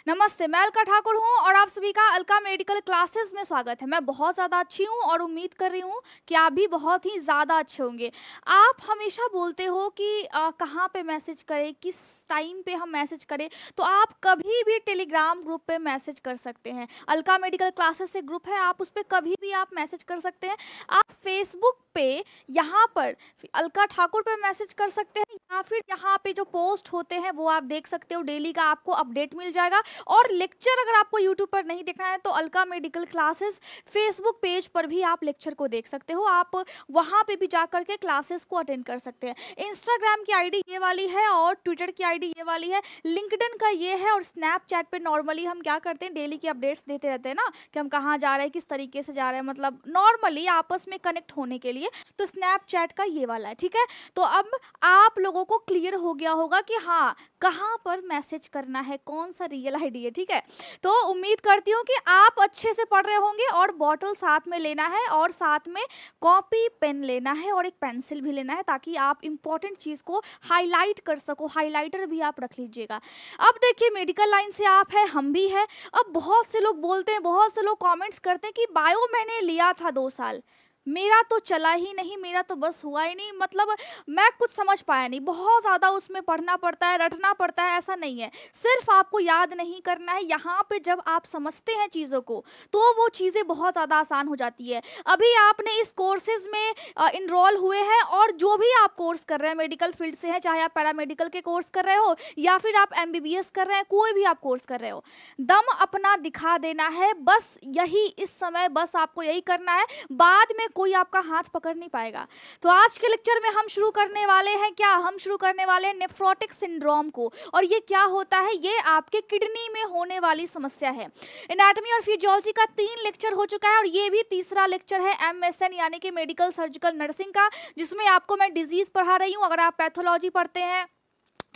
नमस्ते, मैं अलका ठाकुर हूँ और आप सभी का अलका मेडिकल क्लासेस में स्वागत है। मैं बहुत ज़्यादा अच्छी हूँ और उम्मीद कर रही हूँ कि आप भी बहुत ही ज़्यादा अच्छे होंगे। आप हमेशा बोलते हो कि कहाँ पे मैसेज करें, किस टाइम पे हम मैसेज करें, तो आप कभी भी टेलीग्राम ग्रुप पे मैसेज कर सकते हैं। अलका मेडिकल क्लासेस से ग्रुप है, आप उस पर कभी भी आप मैसेज कर सकते हैं। आप फेसबुक पे यहाँ पर अलका ठाकुर पे मैसेज कर सकते हैं या फिर यहाँ पे जो पोस्ट होते हैं वो आप देख सकते हो, डेली का आपको अपडेट मिल जाएगा। और लेक्चर अगर आपको यूट्यूब पर नहीं देखना है तो Alka medical classes Facebook page पर भी आप लेक्चर को देख सकते हो। आप वहाँ पे भी जा करके क्लासेस को अटेंड कर सकते हैं। इंस्टाग्राम की आईडी ये वाली है और ट्विटर की आईडी ये वाली है, लिंक्डइन का ये है और स्नैपचैट पे नॉर्मली हम क्या करते हैं, डेली की अपडेट्स देते रहते हैं ना कि हम कहाँ जा रहे हैं, किस तरीके से जा रहे हैं, मतलब नॉर्मली आपस में कनेक्ट होने के लिए। तो स्नैपचैट का ये वाला है, ठीक है। तो अब आप लोगों को क्लियर हो गया होगा कि हाँ कहाँ पर मैसेज करना है, कौन सा रियल आईडी है, ठीक है। तो उम्मीद करती हूँ कि आप अच्छे से पढ़ रहे होंगे और बॉटल साथ में लेना है और साथ में कॉपी पेन लेना है और एक पेंसिल भी लेना है ताकि आप इंपॉर्टेंट चीज़ को हाईलाइट कर सको। हाईलाइटर भी आप रख लीजिएगा। अब देखिए, मेडिकल लाइन से आप है, हम भी है। अब बहुत से लोग बोलते हैं, बहुत से लोग कॉमेंट्स करते हैं कि बायो मैंने लिया था 2 साल, मेरा तो चला ही नहीं, मेरा तो बस हुआ ही नहीं, मतलब मैं कुछ समझ पाया नहीं। बहुत ज़्यादा उसमें पढ़ना पड़ता है, रटना पड़ता है, ऐसा नहीं है। सिर्फ आपको याद नहीं करना है, यहाँ पे जब आप समझते हैं चीज़ों को तो वो चीज़ें बहुत ज़्यादा आसान हो जाती है। अभी आपने इस कोर्सेज में इनरोल हुए हैं और जो भी आप कोर्स कर रहे हैं मेडिकल फील्ड से है, चाहे आप पैरामेडिकल के कोर्स कर रहे हो या फिर आप एमबीबीएस कर रहे हैं, कोई भी आप कोर्स कर रहे हो, दम अपना दिखा देना है। बस यही इस समय बस आपको यही करना है, बाद में कोई आपका हाथ पकड़ नहीं पाएगा। तो आज के लेक्चर में हम शुरू करने वाले हैं, क्या हम शुरू करने वाले हैं नेफ्रोटिक सिंड्रोम को। और ये क्या होता है, ये आपके किडनी में होने वाली समस्या है। एनाटॉमी और फिजियोलॉजी का 3 लेक्चर हो चुका है और ये भी तीसरा लेक्चर है एमएसएन यानी कि मेडिकल सर्जिकल नर्सिंग का, जिसमें आपको मैं डिजीज पढ़ा रही हूँ। अगर आप पैथोलॉजी पढ़ते हैं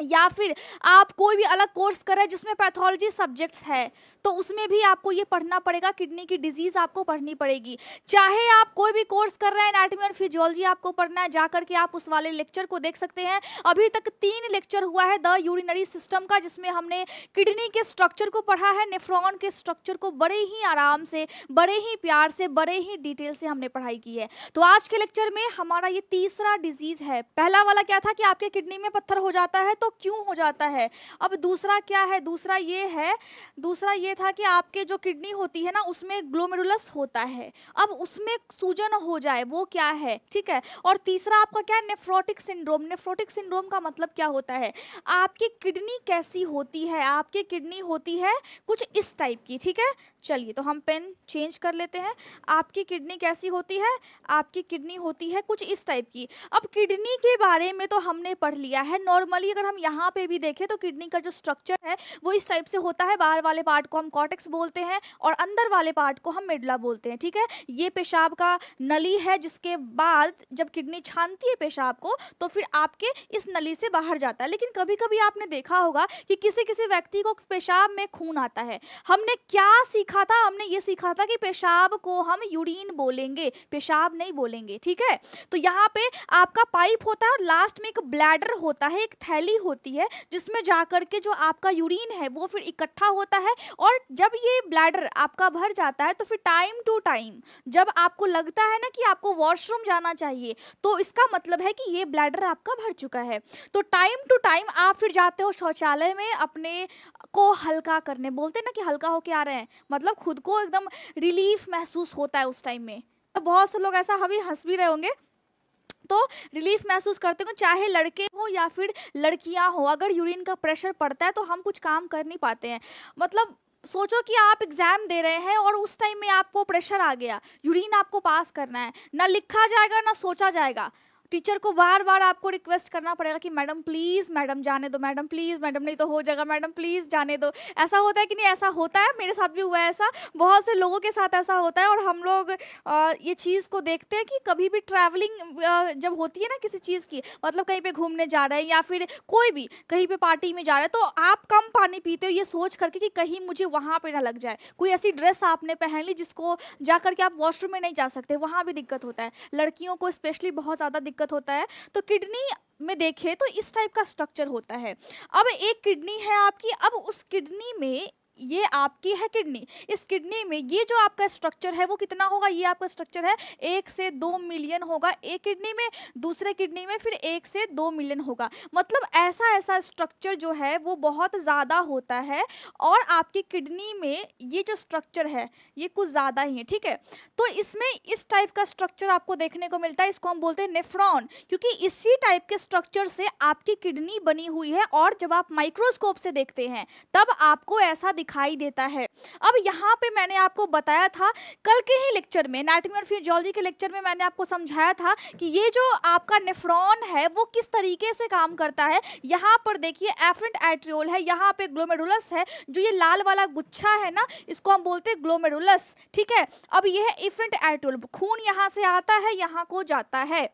या फिर आप कोई भी अलग कोर्स कर रहे हैं जिसमें पैथोलॉजी सब्जेक्ट्स है, तो उसमें भी आपको ये पढ़ना पड़ेगा, किडनी की डिजीज आपको पढ़नी पड़ेगी। चाहे आप कोई भी कोर्स कर रहे हैं, एनाटॉमी और फिजियोलॉजी आपको पढ़ना है, जाकर के आप उस वाले लेक्चर को देख सकते हैं। अभी तक 3 लेक्चर हुआ है द यूरिनरी सिस्टम का, जिसमें हमने किडनी के स्ट्रक्चर को पढ़ा है, नेफ्रॉन के स्ट्रक्चर को बड़े ही आराम से, बड़े ही प्यार से, बड़े ही डिटेल से हमने पढ़ाई की है। तो आज के लेक्चर में हमारा ये तीसरा डिजीज है। पहला वाला क्या था कि आपके किडनी में पत्थर हो जाता है, तो क्यों हो जाता है। अब दूसरा क्या है, दूसरा ये था कि आपके जो किडनी होती है ना, उसमें ग्लोमेरुलस होता है, अब उसमें सूजन हो जाए, वो क्या है, ठीक है। और तीसरा आपका क्या है, नेफ्रोटिक सिंड्रोम। नेफ्रोटिक सिंड्रोम का मतलब क्या होता है, आपकी किडनी कैसी होती है, आपकी किडनी होती है कुछ इस टाइप की, ठीक है। चलिए, तो हम पेन चेंज कर लेते हैं। आपकी किडनी कैसी होती है, आपकी किडनी होती है कुछ इस टाइप की। अब किडनी के बारे में तो हमने पढ़ लिया है। नॉर्मली अगर हम यहाँ पे भी देखें तो किडनी का जो स्ट्रक्चर है वो इस टाइप से होता है। बाहर वाले पार्ट को हम कॉर्टेक्स बोलते हैं और अंदर वाले पार्ट को हम मेडुला बोलते हैं, ठीक है। ये पेशाब का नली है, जिसके बाद जब किडनी छानती है पेशाब को तो फिर आपके इस नली से बाहर जाता है। लेकिन कभी कभी आपने देखा होगा कि किसी किसी व्यक्ति को पेशाब में खून आता है। हमने क्या सीखा था, हमने ये सीखा था कि पेशाब को हम यूरिन बोलेंगे, पेशाब नहीं बोलेंगे, ठीक है। तो यहाँ पे आपका पाइप होता है और लास्ट में एक ब्लैडर होता है, एक थैली होती है, जिसमें जाकर के जो आपका यूरिन है वो फिर इकट्ठा होता है। और जब ये ब्लैडर आपका भर जाता है तो फिर टाइम टू टाइम जब आपको लगता है ना कि आपको वॉशरूम जाना चाहिए, तो इसका मतलब है कि ये ब्लैडर आपका भर चुका है। तो टाइम टू टाइम आप फिर जाते हो शौचालय में अपने को हल्का करने, बोलते हैं ना कि हल्का होके आ रहे हैं, मतलब खुद को एकदम रिलीफ महसूस होता है उस टाइम में। तो बहुत से लोग ऐसा अभी हंस भी रहे होंगे, तो रिलीफ महसूस करते हो, चाहे लड़के हो या फिर लड़कियां हो। अगर यूरिन का प्रेशर पड़ता है तो हम कुछ काम कर नहीं पाते हैं। मतलब सोचो कि आप एग्जाम दे रहे हैं और उस टाइम में आपको प्रेशर आ गया, यूरिन आपको पास करना है, ना लिखा जाएगा ना सोचा जाएगा। टीचर को बार बार आपको रिक्वेस्ट करना पड़ेगा कि मैडम प्लीज, मैडम जाने दो, मैडम प्लीज, मैडम नहीं तो हो जाएगा, मैडम प्लीज जाने दो। ऐसा होता है कि नहीं, ऐसा होता है, मेरे साथ भी हुआ है ऐसा, बहुत से लोगों के साथ ऐसा होता है। और हम लोग ये चीज़ को देखते हैं कि कभी भी ट्रैवलिंग जब होती है ना किसी चीज़ की, मतलब कहीं पे घूमने जा रहे हैं या फिर कोई भी कहीं पे पार्टी में जा रहे हैं, तो आप कम पानी पीते हो ये सोच करके कि कहीं मुझे वहाँ पे ना लग जाए। कोई ऐसी ड्रेस आपने पहन ली जिसको जा करके आप वॉशरूम में नहीं जा सकते, वहाँ भी दिक्कत होता है। लड़कियों को स्पेशली बहुत ज़्यादा दिक्कत होता है। तो किडनी में देखें तो इस टाइप का स्ट्रक्चर होता है। अब एक किडनी है आपकी, अब उस किडनी में ये आपकी है किडनी। इस किडनी में ये जो आपका स्ट्रक्चर है वो कितना होगा, ये आपका स्ट्रक्चर है 1 से 2 मिलियन होगा एक किडनी में, दूसरे किडनी में फिर 1 से 2 मिलियन होगा। मतलब ऐसा ऐसा स्ट्रक्चर जो है वो बहुत ज़्यादा होता है, और आपकी किडनी में ये जो स्ट्रक्चर है ये कुछ ज़्यादा ही है, ठीक है। तो इसमें इस टाइप का स्ट्रक्चर आपको देखने को मिलता है, इसको हम बोलते हैं नेफ्रॉन, क्योंकि इसी टाइप के स्ट्रक्चर से आपकी किडनी बनी हुई है, और जब आप माइक्रोस्कोप से देखते हैं तब आपको ऐसा दिखाई देता है। अब यहाँ पे मैंने आपको बताया था कल के ही लेक्चर में, एनाटॉमी और फिजियोलॉजी के लेक्चर में मैंने आपको समझाया था कि ये जो आपका नेफ्रॉन है वो किस तरीके से काम करता है। यहाँ पर देखिए एफरेंट एट्रियोल है, यहाँ पे ग्लोमेरुलस है, जो ये लाल वाला गुच्छा है ना इसको हम बोलते हैं ग्लोमेरुलस, ठीक है। अब ये है एफरेंट एट्रियोल, खून यहाँ से आता है यहाँ को जाता है,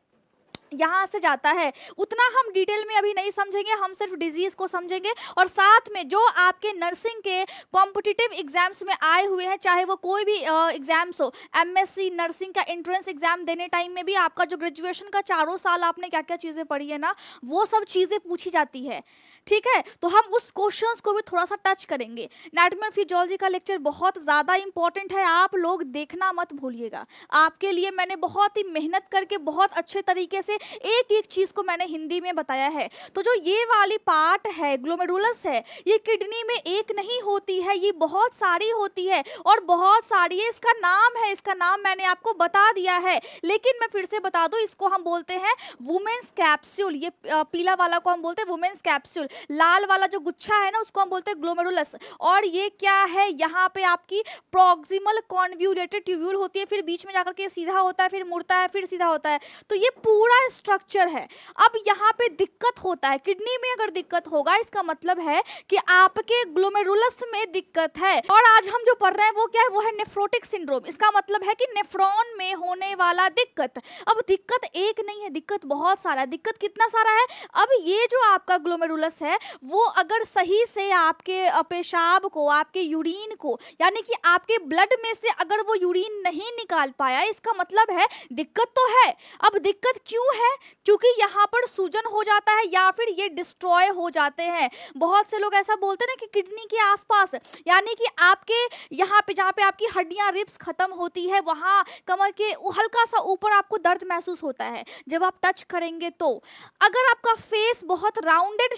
यहाँ से जाता है। उतना हम डिटेल में अभी नहीं समझेंगे, हम सिर्फ डिजीज को समझेंगे, और साथ में जो आपके नर्सिंग के कॉम्पिटिटिव एग्जाम्स में आए हुए हैं, चाहे वो कोई भी एग्जाम्स हो, एमएससी नर्सिंग का एंट्रेंस एग्जाम देने टाइम में भी आपका जो ग्रेजुएशन का 4 साल आपने क्या क्या चीज़ें पढ़ी है ना, वो सब चीज़ें पूछी जाती है, ठीक है। तो हम उस क्वेश्चंस को भी थोड़ा सा टच करेंगे। एनाटॉमी और फिजियोलॉजी का लेक्चर बहुत ज़्यादा इंपॉर्टेंट है, आप लोग देखना मत भूलिएगा। आपके लिए मैंने बहुत ही मेहनत करके बहुत अच्छे तरीके से एक एक चीज़ को मैंने हिंदी में बताया है। तो जो ये वाली पार्ट है ग्लोमेरुलस है, ये किडनी में एक नहीं होती है, ये बहुत सारी होती है, और बहुत सारी है। इसका नाम है, इसका नाम मैंने आपको बता दिया है, लेकिन मैं फिर से बता दूं, इसको हम बोलते हैं वुमेन्स कैप्सूल। ये पीला वाला को हम बोलते हैं वुमेन्स कैप्सूल, लाल वाला जो गुच्छा है ना उसको हम बोलते हैं ग्लोमेरुलस। और ये क्या है, यहाँ पे आपकी प्रॉक्सिमल कॉन्वोल्यूटेड ट्यूब्यूल होती है, फिर बीच में जाकर के सीधा होता है, फिर मुड़ता है, फिर सीधा होता है। तो ये पूरा स्ट्रक्चर है। अब यहाँ पे दिक्कत होता है, किडनी में अगर दिक्कत होगा इसका मतलब है कि आपके ग्लोमेरुलस में दिक्कत है। और आज हम जो पढ़ रहे हैं वो क्या है, वो है नेफ्रोटिक सिंड्रोम। इसका मतलब है कि नेफ्रॉन में होने वाला दिक्कत। अब दिक्कत एक नहीं है, दिक्कत बहुत सारा है। दिक्कत कितना सारा है, अब ये जो आपका ग्लोमेरुलस है वो अगर सही से आपके पेशाब को, आपके यूरिन को, यानी कि आपके ब्लड में से अगर वो यूरिन नहीं निकाल पाया, इसका मतलब है दिक्कत तो है। अब दिक्कत क्यों है, क्योंकि यहाँ पर सूजन हो जाता है या फिर ये डिस्ट्रॉय हो जाते हैं। बहुत से लोग ऐसा बोलते हैं ना कि किडनी के आसपास, यानी कि आपके यहाँ पे जहाँ पे आपकी हड्डियाँ रिब्स खत्म होती है, वहाँ कमर के हल्का सा ऊपर आपको दर्द महसूस होता है जब आप टच करेंगे। तो अगर आपका फेस बहुत राउंडेड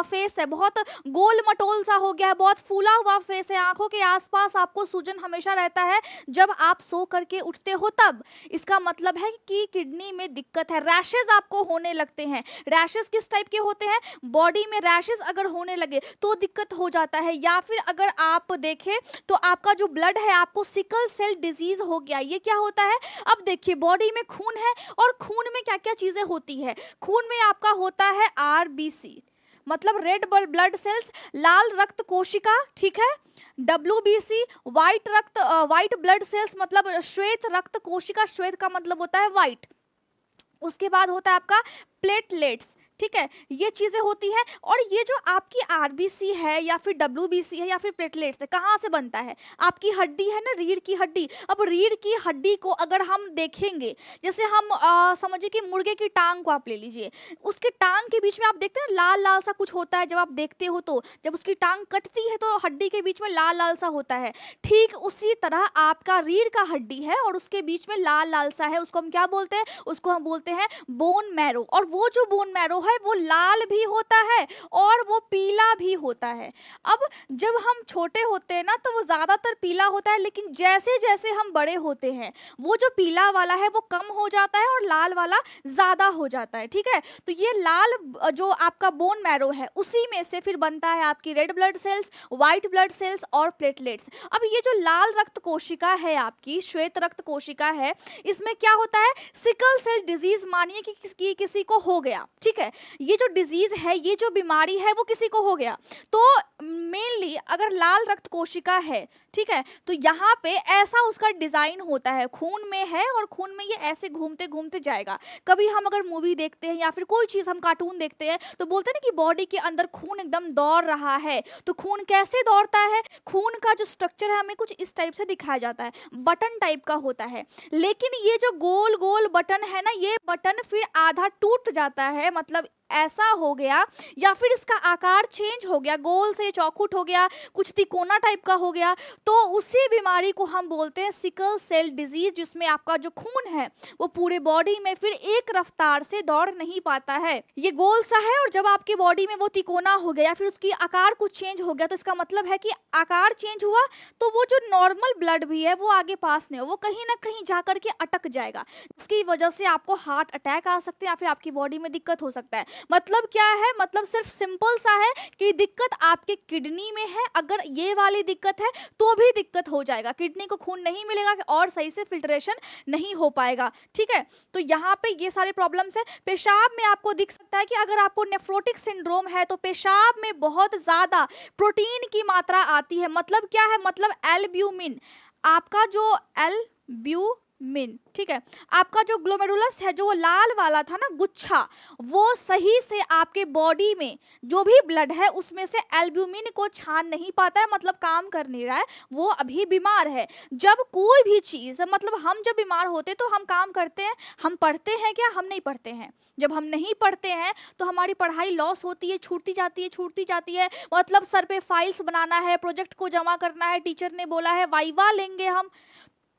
फेस है, बहुत गोल मटोल सा हो गया है, बहुत फूला हुआ फेस है, आंखों के आसपास आपको सूजन हमेशा रहता है जब आप सो करके उठते हो, तब इसका मतलब है कि किडनी में दिक्कत है। रैशेज आपको होने लगते हैं। रैशेज किस टाइप के होते हैं, बॉडी में रैशेज अगर होने लगे तो दिक्कत हो जाता है। या फिर अगर आप देखें तो आपका जो ब्लड है, आपको सिकल सेल डिजीज हो गया, ये क्या होता है। अब देखिए बॉडी में खून है, और खून में क्या क्या चीजें होती है, खून में आपका होता है आरबीसी मतलब रेड ब्लड सेल्स, लाल रक्त कोशिका, ठीक है, WBC व्हाइट ब्लड सेल्स मतलब श्वेत रक्त कोशिका, श्वेत का मतलब होता है व्हाइट। उसके बाद होता है आपका प्लेटलेट्स, ठीक है, ये चीजें होती है। और ये जो आपकी आरबीसी है या फिर WBC है या फिर प्लेटलेट्स है, कहाँ से बनता है, आपकी हड्डी है ना, रीढ़ की हड्डी। अब रीढ़ की हड्डी को अगर हम देखेंगे, जैसे हम समझिए कि मुर्गे की टांग को आप ले लीजिए, उसके टांग के बीच में आप देखते हैं लाल लाल सा कुछ होता है, जब आप देखते हो तो जब उसकी टांग कटती है तो हड्डी के बीच में लाल लाल सा होता है। ठीक उसी तरह आपका रीढ़ का हड्डी है और उसके बीच में लाल लाल सा है, उसको हम क्या बोलते हैं, उसको हम बोलते हैं बोन मैरो। और वो जो बोन मैरो है वो लाल भी होता है और वो पीला भी होता है। अब जब हम छोटे होते हैं ना तो वो ज्यादातर पीला होता है, लेकिन जैसे जैसे हम बड़े होते हैं वो जो पीला वाला है वो कम हो जाता है और लाल वाला ज्यादा हो जाता है, ठीक है। तो ये लाल जो आपका बोन मैरो है उसी में से फिर बनता है आपकी red blood cells, white blood cells और प्लेटलेट्स। अब ये जो लाल रक्त कोशिका है, आपकी श्वेत रक्त कोशिका है, इसमें क्या होता है, सिकल सेल डिजीज मानिए कि किसी को हो गया, ठीक है, ये जो डिजीज है, ये जो बीमारी है वो किसी को हो गया, तो मेनली अगर लाल रक्त कोशिका है, ठीक है, तो यहाँ पे ऐसा उसका डिजाइन होता है, खून में है और खून में ये ऐसे घूमते घूमते जाएगा। कभी हम अगर मूवी देखते हैं या फिर कोई चीज हम कार्टून देखते हैं तो बोलते हैं ना कि बॉडी के अंदर खून एकदम दौड़ रहा है, तो खून कैसे दौड़ता है, खून का जो स्ट्रक्चर है हमें कुछ इस टाइप से दिखाया जाता है, बटन टाइप का होता है। लेकिन ये जो गोल गोल बटन है ना, ये बटन फिर आधा टूट जाता है, मतलब ऐसा हो गया या फिर इसका आकार चेंज हो गया, गोल से चौखुट हो गया, कुछ तिकोना टाइप का हो गया, तो उसी बीमारी को हम बोलते हैं सिकल सेल डिजीज, जिसमें आपका जो खून है वो पूरे बॉडी में फिर एक रफ्तार से दौड़ नहीं पाता है। ये गोल सा है और जब आपकी बॉडी में वो तिकोना हो गया या फिर उसकी आकार कुछ चेंज हो गया, तो इसका मतलब है कि आकार चेंज हुआ तो वो जो नॉर्मल ब्लड भी है वो आगे पास नहीं हो, वो कहीं ना कहीं जाकर के अटक जाएगा, जिसकी वजह से आपको हार्ट अटैक आ सकते हैं या फिर आपकी बॉडी में दिक्कत हो सकता है। मतलब क्या है, मतलब सिर्फ सिंपल सा है कि दिक्कत आपके किडनी में है, अगर ये वाली दिक्कत है तो भी दिक्कत हो जाएगा, किडनी को खून नहीं मिलेगा और सही से फिल्ट्रेशन नहीं हो पाएगा। ठीक है, तो यहाँ पे ये सारे प्रॉब्लम्स है। पेशाब में आपको दिख सकता है कि अगर आपको नेफ्रोटिक सिंड्रोम है तो पेशाब में बहुत ज्यादा प्रोटीन की मात्रा आती है। मतलब क्या है, मतलब एल्ब्यूमिन, आपका जो एल्ब्यूमिन, ठीक है, आपका जो ग्लोमेरुलस है, जो वो लाल वाला था ना गुच्छा, वो सही से आपके बॉडी में जो भी ब्लड है उसमें से एल्ब्यूमिन को छान नहीं पाता है, मतलब काम कर नहीं रहा है, वो अभी बीमार है। जब कोई भी चीज, मतलब हम जब बीमार होते तो हम काम करते हैं, हम पढ़ते हैं क्या, हम नहीं पढ़ते हैं। जब हम नहीं पढ़ते हैं तो हमारी पढ़ाई लॉस होती है, छूटती जाती है, मतलब सर पे फाइल्स बनाना है, प्रोजेक्ट को जमा करना है, टीचर ने बोला है वाइवा लेंगे हम,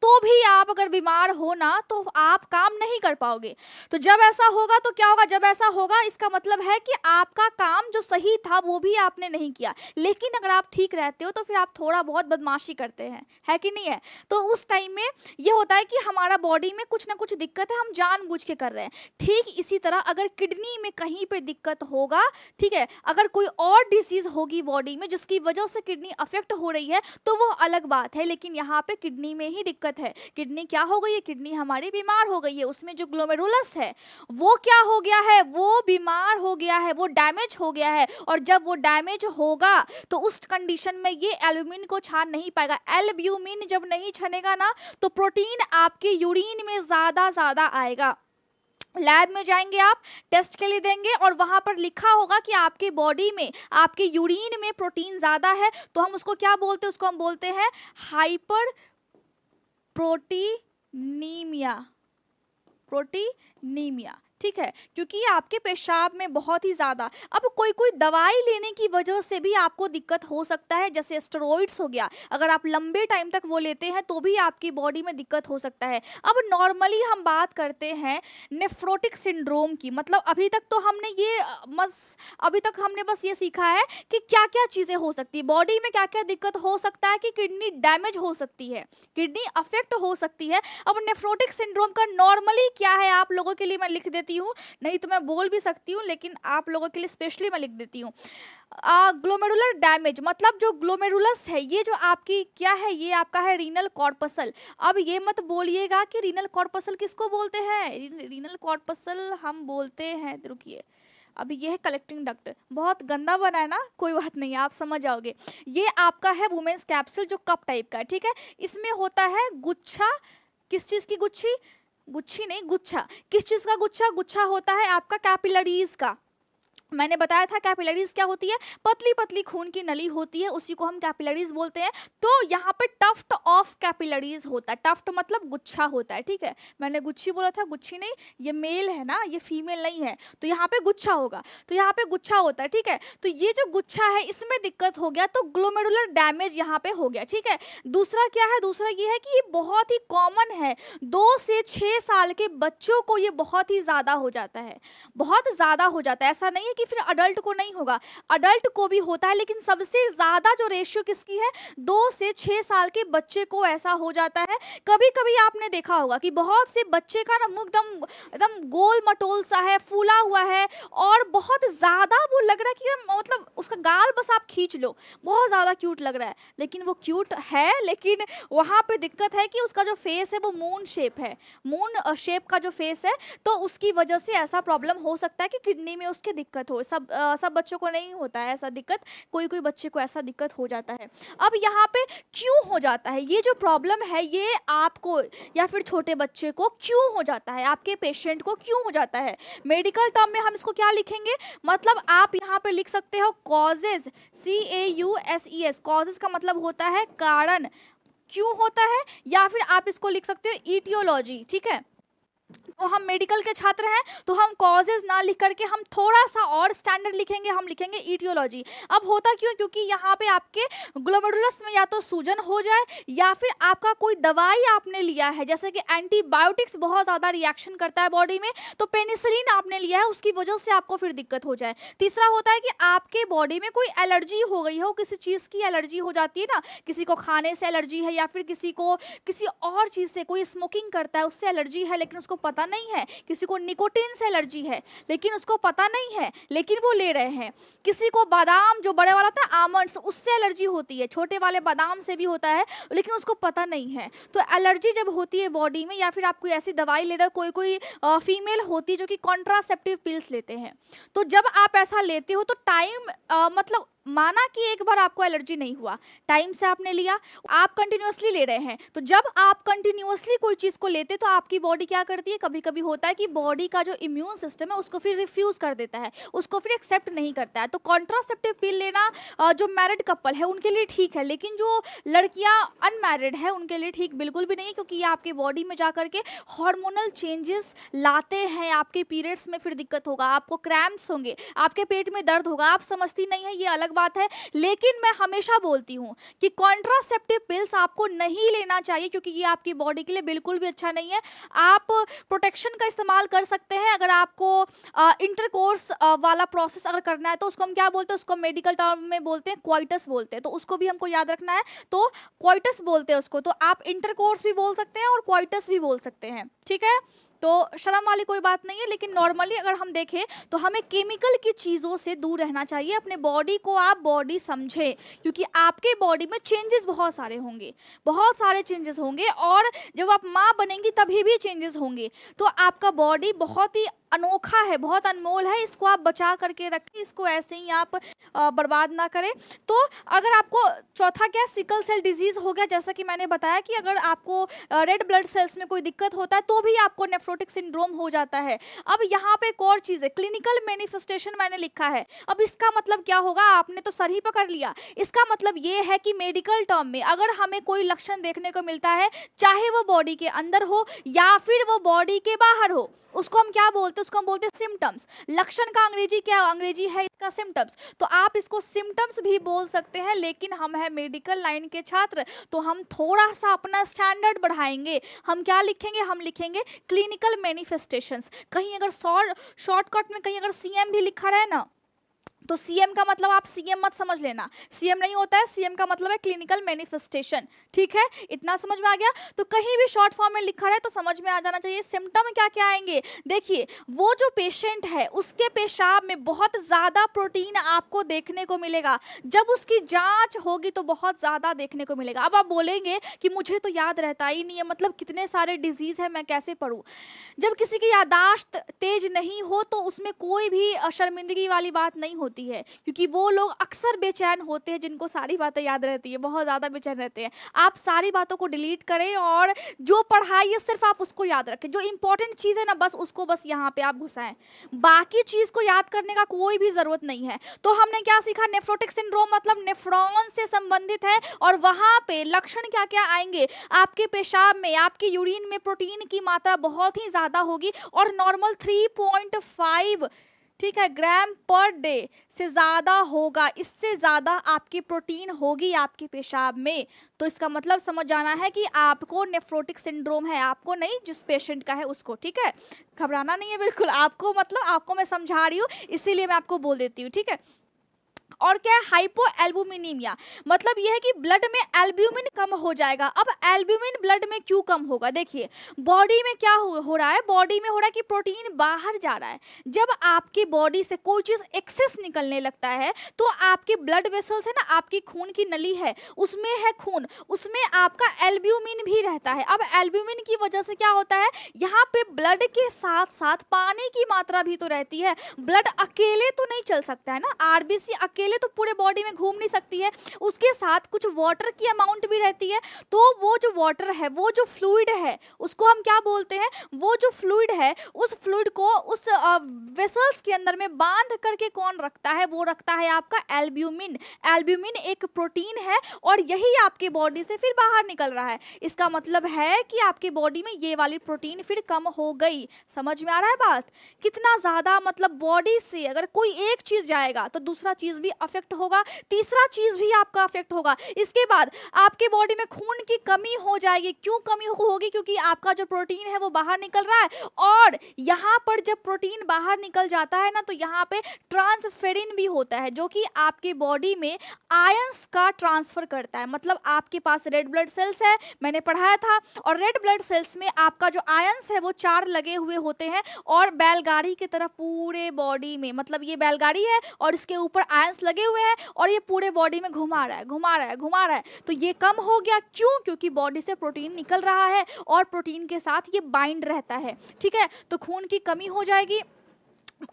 तो भी आप अगर बीमार हो ना तो आप काम नहीं कर पाओगे। तो जब ऐसा होगा तो क्या होगा, जब ऐसा होगा इसका मतलब है कि आपका काम जो सही था वो भी आपने नहीं किया। लेकिन अगर आप ठीक रहते हो तो फिर आप थोड़ा बहुत बदमाशी करते हैं, है कि नहीं है। तो उस टाइम में ये होता है कि हमारा बॉडी में कुछ ना कुछ दिक्कत है, हम जानबूझ के कर रहे हैं। ठीक इसी तरह अगर किडनी में कहीं पे दिक्कत होगा, ठीक है, अगर कोई और डिसीज होगी बॉडी में जिसकी वजह से किडनी अफेक्ट हो रही है तो वो अलग बात है, लेकिन यहाँ पे किडनी में ही दिक्कत है। किडनी क्या हो गई है, किडनी हमारी बीमार हो गई है, उसमें जो ग्लोमेरुलस है वो क्या हो गया है, वो बीमार हो गया है, वो डैमेज हो गया है। और जब वो डैमेज होगा तो उस कंडीशन में ये एल्ब्यूमिन को छान नहीं पाएगा। एल्ब्यूमिन जब नहीं छनेगा ना तो प्रोटीन आपके यूरिन में ज्यादा आएगा। लैब में जाएंगे आप, टेस्ट के लिए देंगे और वहां पर लिखा होगा कि आपके बॉडी में, आपके यूरिन में प्रोटीन ज्यादा है, तो हम उसको क्या बोलते हैं, उसको हम बोलते हैं हाइपर प्रोटीनीमिया, ठीक है, क्योंकि आपके पेशाब में बहुत ही ज्यादा। अब कोई कोई दवाई लेने की वजह से भी आपको दिक्कत हो सकता है, जैसे स्टेरॉइड्स हो गया, अगर आप लंबे टाइम तक वो लेते हैं तो भी आपकी बॉडी में दिक्कत हो सकता है। अब नॉर्मली हम बात करते हैं नेफ्रोटिक सिंड्रोम की, मतलब अभी तक हमने बस ये सीखा है कि क्या क्या चीजें हो सकती है बॉडी में, क्या क्या दिक्कत हो सकता है, कि किडनी डैमेज हो सकती है, किडनी अफेक्ट हो सकती है। अब नेफ्रोटिक सिंड्रोम का नॉर्मली क्या है आप लोगों के लिए मैं लिख देती हूँ, नहीं तो मैं बोल भी सकती हूँ लेकिन आप लोगों के लिए स्पेशली मैं लिख देती हूँ। ग्लोमेरुलर डैमेज, मतलब जो ग्लोमेरुलस है, ये जो आपकी क्या है, ये आपका है रीनल कॉर्पसल। अब ये मत बोलिएगा कि रीनल कॉर्पसल किसको बोलते हैं, रीनल कॉर्पसल हम बोलते हैं, रुकिए, अभी ये है कलेक्टिंग डक्ट, बहुत गंदा बना है ना, कोई बात नहीं आप समझ जाओगे। ये आपका है वुमेन्स कैप्सूल जो कप टाइप का है, ठीक है, इसमें होता है गुच्छा, किस चीज की गुच्छी, गुच्छी नहीं गुच्छा, किस चीज का गुच्छा, गुच्छा होता है आपका कैपिलरीज का। मैंने बताया था कैपिलरीज क्या होती है, पतली पतली खून की नली होती है, उसी को हम कैपिलरीज बोलते हैं। तो यहाँ पे टफ्ट ऑफ कैपिलरीज होता है, टफ्ट मतलब गुच्छा होता है, ठीक है, मैंने गुच्छी बोला था, गुच्छी नहीं, ये मेल है ना, ये फीमेल नहीं है, तो यहाँ पे गुच्छा होगा, तो यहाँ पे गुच्छा होता है, ठीक है। तो ये जो गुच्छा है इसमें दिक्कत हो गया तो ग्लोमेरुलर डैमेज यहाँ पे हो गया, ठीक है। दूसरा क्या है, दूसरा ये है कि ये बहुत ही कॉमन है, 2 से 6 साल के बच्चों को ये बहुत ही ज्यादा हो जाता है, बहुत ज्यादा हो जाता है। ऐसा नहीं है कि फिर अडल्ट को नहीं होगा, अडल्ट को भी होता है, लेकिन सबसे ज्यादा जो रेशियो किसकी है, 2 से 6 साल के बच्चे को ऐसा हो जाता है। कभी कभी आपने देखा होगा कि बहुत से बच्चे का ना मुंह एकदम गोल मटोल सा है, फूला हुआ है और बहुत ज्यादा वो लग रहा है कि मतलब उसका गाल बस आप खींच लो, बहुत ज्यादा क्यूट लग रहा है, लेकिन वो क्यूट है, लेकिन वहां पे दिक्कत है कि उसका जो फेस है वो मून शेप है, मून शेप का जो फेस है, तो उसकी वजह से ऐसा प्रॉब्लम हो सकता है कि किडनी में उसके दिक्कत हो। सब बच्चों को नहीं होता है ऐसा दिक्कत, कोई कोई बच्चे को ऐसा दिक्कत हो जाता है। अब यहाँ पे क्यों हो जाता है ये जो प्रॉब्लम है, ये आपको या फिर छोटे बच्चे को क्यों हो जाता है, आपके पेशेंट को क्यों हो जाता है, मेडिकल टर्म में हम इसको क्या लिखेंगे, मतलब आप यहाँ पे लिख सकते हो कॉजेज, CAUSES, कॉजेज का मतलब होता है कारण, क्यों होता है, या फिर आप इसको लिख सकते हो ईटियोलॉजी, ठीक है, तो हम मेडिकल के छात्र हैं, तो हम कॉजेज ना लिख करके हम थोड़ा सा और स्टैंडर्ड लिखेंगे, हम लिखेंगे ईटियोलॉजी। अब होता क्यों? क्योंकि यहाँ पे आपके ग्लोमेरुलस में या तो सूजन हो जाए या फिर आपका कोई दवाई आपने लिया है, जैसे कि एंटीबायोटिक्स बहुत ज़्यादा रिएक्शन करता है बॉडी में, तो पेनिसिलिन आपने लिया है, उसकी वजह से आपको फिर दिक्कत हो जाए। तीसरा होता है कि आपके बॉडी में कोई एलर्जी हो गई हो, किसी चीज़ की एलर्जी हो जाती है ना, किसी को खाने से एलर्जी है या फिर किसी को किसी और चीज़ से, कोई स्मोकिंग करता है उससे एलर्जी है लेकिन उसको पता नहीं है, किसी को निकोटीन से एलर्जी है लेकिन उसको पता नहीं है लेकिन वो ले रहे हैं, किसी को बादाम जो बड़े वाला था आमंड्स उससे एलर्जी होती है, छोटे वाले बादाम से भी होता है लेकिन उसको पता नहीं है। तो एलर्जी जब होती है बॉडी में या फिर आप कोई ऐसी दवाई ले रहे हो, कोई कोई फीमेल होती है जो कि कॉन्ट्रासेप्टिव पिल्स लेते हैं, तो जब आप ऐसा लेते हो तो टाइम मतलब माना कि एक बार आपको एलर्जी नहीं हुआ, टाइम से आपने लिया, आप कंटिन्यूअसली ले रहे हैं, तो जब आप कंटिन्यूअसली कोई चीज़ को लेते तो आपकी बॉडी क्या करती है, कभी कभी होता है कि बॉडी का जो इम्यून सिस्टम है उसको फिर रिफ्यूज़ कर देता है, उसको फिर एक्सेप्ट नहीं करता है। तो कॉन्ट्रासेप्टिव पिल लेना जो मैरिड कपल है उनके लिए ठीक है, लेकिन जो लड़कियां अनमैरिड है उनके लिए ठीक बिल्कुल भी नहीं है, क्योंकि ये आपके बॉडी में जा करके हार्मोनल चेंजेस लाते हैं, आपके पीरियड्स में फिर दिक्कत होगा, आपको क्रैम्प्स होंगे, आपके पेट में दर्द होगा। आप समझती नहीं है ये अलग बात है, लेकिन मैं हमेशा बोलती हूँ कि कॉन्ट्रासेप्टिव पिल्स आपको नहीं लेना चाहिए, क्योंकि ये आपकी बॉडी के लिए बिल्कुल भी अच्छा नहीं है। आप प्रोटेक्शन का इस्तेमाल कर सकते हैं, अगर आपको इंटरकोर्स वाला प्रोसेस अगर करना है तो उसको हम क्या बोलते हैं, उसको मेडिकल टर्म में बोलते हैं क्वाइटस बोलते हैं, तो उसको भी हमको याद रखना है। तो क्वाइटस बोलते हैं उसको, तो आप इंटरकोर्स भी बोल सकते हैं और क्वाइटस भी बोल सकते हैं, ठीक है। तो शर्म वाली कोई बात नहीं है, लेकिन नॉर्मली अगर हम देखें तो हमें केमिकल की चीज़ों से दूर रहना चाहिए। अपने बॉडी को आप बॉडी समझें, क्योंकि आपके बॉडी में चेंजेस बहुत सारे होंगे, बहुत सारे चेंजेस होंगे, और जब आप माँ बनेंगी तभी भी चेंजेस होंगे। तो आपका बॉडी बहुत ही अनोखा है, बहुत अनमोल है, इसको आप बचा करके रखें, इसको ऐसे ही आप बर्बाद ना करें। तो अगर आपको चौथा क्या, सिकल सेल डिजीज़ हो गया, जैसा कि मैंने बताया कि अगर आपको रेड ब्लड सेल्स में कोई दिक्कत होता है तो भी आपको नेफ्रोटिक सिंड्रोम हो जाता है। अब यहाँ पे एक और चीज़ है, क्लिनिकल मैनिफेस्टेशन मैंने लिखा है। अब इसका मतलब क्या होगा, आपने तो सर ही पकड़ लिया। इसका मतलब ये है कि मेडिकल टर्म में अगर हमें कोई लक्षण देखने को मिलता है, चाहे वो बॉडी के अंदर हो या फिर वो बॉडी के बाहर हो, उसको हम क्या बोलते हैं, उसको हम बोलते हैं सिम्टम्स। लक्षण का अंग्रेजी क्या, अंग्रेजी है इसका सिम्टम्स, तो आप इसको सिम्टम्स भी बोल सकते हैं। लेकिन हम है मेडिकल लाइन के छात्र, तो हम थोड़ा सा अपना स्टैंडर्ड बढ़ाएंगे। हम क्या लिखेंगे, हम लिखेंगे क्लिनिकल मैनिफेस्टेशंस। कहीं अगर शॉर्टकट में कहीं अगर सीएम भी लिखा रहे ना, तो सीएम का मतलब आप सीएम मत समझ लेना, सीएम नहीं होता है, सीएम का मतलब है क्लिनिकल मैनिफेस्टेशन, ठीक है। इतना समझ में आ गया। तो कहीं भी शॉर्ट फॉर्म में लिखा है तो समझ में आ जाना चाहिए सिम्टम क्या क्या आएंगे। देखिए, वो जो पेशेंट है उसके पेशाब में बहुत ज़्यादा प्रोटीन आपको देखने को मिलेगा, जब उसकी जांच होगी तो बहुत ज़्यादा देखने को मिलेगा। अब आप बोलेंगे कि मुझे तो याद रहता ही नहीं है, मतलब कितने सारे डिजीज़ है, मैं कैसे पढ़ूँ। जब किसी की यादाश्त तेज नहीं हो तो उसमें कोई भी शर्मिंदगी वाली बात नहीं होती है, क्योंकि वो लोग अक्सर बेचैन होते हैं जिनको सारी बातें याद रहती है, बहुत ज़्यादा बेचैन रहते हैं। आप सारी बातों को डिलीट करें और जो पढ़ाई है सिर्फ आप उसको याद रखें, जो इंपॉर्टेंट चीज़ है ना बस उसको बस यहाँ पे आप घुसाएं, बाकी चीज़ को याद करने का कोई भी ज़रूरत नहीं है। तो हमने क्या सीखा, नेफ्रोटिक सिंड्रोम मतलब नेफ्रॉन से संबंधित है, और वहाँ पे लक्षण क्या क्या आएंगे, आपके पेशाब में, आपके यूरिन में प्रोटीन की मात्रा बहुत ही ज़्यादा होगी, और नॉर्मल 3.5 ठीक है ग्राम पर डे से ज़्यादा होगा, इससे ज़्यादा आपकी प्रोटीन होगी आपके पेशाब में। तो इसका मतलब समझ जाना है कि आपको नेफ्रोटिक सिंड्रोम है, आपको नहीं, जिस पेशेंट का है उसको, ठीक है। घबराना नहीं है बिल्कुल, आपको मतलब आपको मैं समझा रही हूँ इसीलिए मैं आपको बोल देती हूँ, ठीक है। और क्या है, हाइपो एल्बुमिनीमिया, मतलब यह है कि ब्लड में एल्ब्यूमिन कम हो जाएगा। अब एल्ब्यूमिन ब्लड में क्यों कम होगा, देखिए बॉडी में क्या हो रहा है, बॉडी में हो रहा है कि प्रोटीन बाहर जा रहा है। जब आपकी बॉडी से कोई चीज़ एक्सेस निकलने लगता है तो आपके ब्लड वेसल्स है ना, आपकी खून की नली है, उसमें है खून, उसमें आपका एल्ब्यूमिन भी रहता है। अब एल्ब्यूमिन की वजह से क्या होता है, यहाँ पे ब्लड के साथ साथ पानी की मात्रा भी तो रहती है। ब्लड अकेले तो नहीं चल सकता है ना, आरबीसी अकेले तो पूरे बॉडी में घूम नहीं सकती है, उसके साथ कुछ वाटर की अमाउंट भी रहती है। तो वो जो वाटर है, वो जो फ्लूइड है, उसको हम क्या बोलते हैं, वो जो फ्लूइड है उस फ्लूइड को उस वेसल्स के अंदर में बांध करके कौन रखता है, वो रखता है आपका एल्ब्यूमिन। एल्ब्यूमिन एक प्रोटीन है और यही आपके बॉडी से फिर बाहर निकल रहा है। इसका मतलब है कि आपकी बॉडी में ये वाली प्रोटीन फिर कम हो गई। समझ में आ रहा है बात? कितना ज्यादा मतलब बॉडी से अगर कोई एक चीज जाएगा तो दूसरा चीज भी अफेक्ट होगा, तीसरा चीज भी आपका अफेक्ट होगा। इसके बाद आपके बॉडी में खून की कमी हो जाएगी। क्यों कमी होगी? क्योंकि आपका जो प्रोटीन है वो बाहर निकल रहा है, और यहाँ पर जब प्रोटीन बाहर निकल जाता है ना, तो यहाँ पे ट्रांसफेरिन भी होता है जो कि आपके बॉडी में आयंस का ट्रांसफर करता है। मतलब आपके पास रेड ब्लड सेल्स है, मैंने पढ़ाया था, और रेड ब्लड सेल्स में आपका जो आयंस है वो 4 लगे हुए होते हैं, और बैलगाड़ी की तरह पूरे बॉडी में, मतलब ये बैलगाड़ी है और इसके ऊपर आयंस लगे हुए हैं और ये पूरे बॉडी में घुमा रहा है, घुमा रहा है, घुमा रहा है। तो ये कम हो गया। क्यों? क्योंकि बॉडी से प्रोटीन निकल रहा है और प्रोटीन के साथ ये बाइंड रहता है। ठीक है, तो खून की कमी हो जाएगी,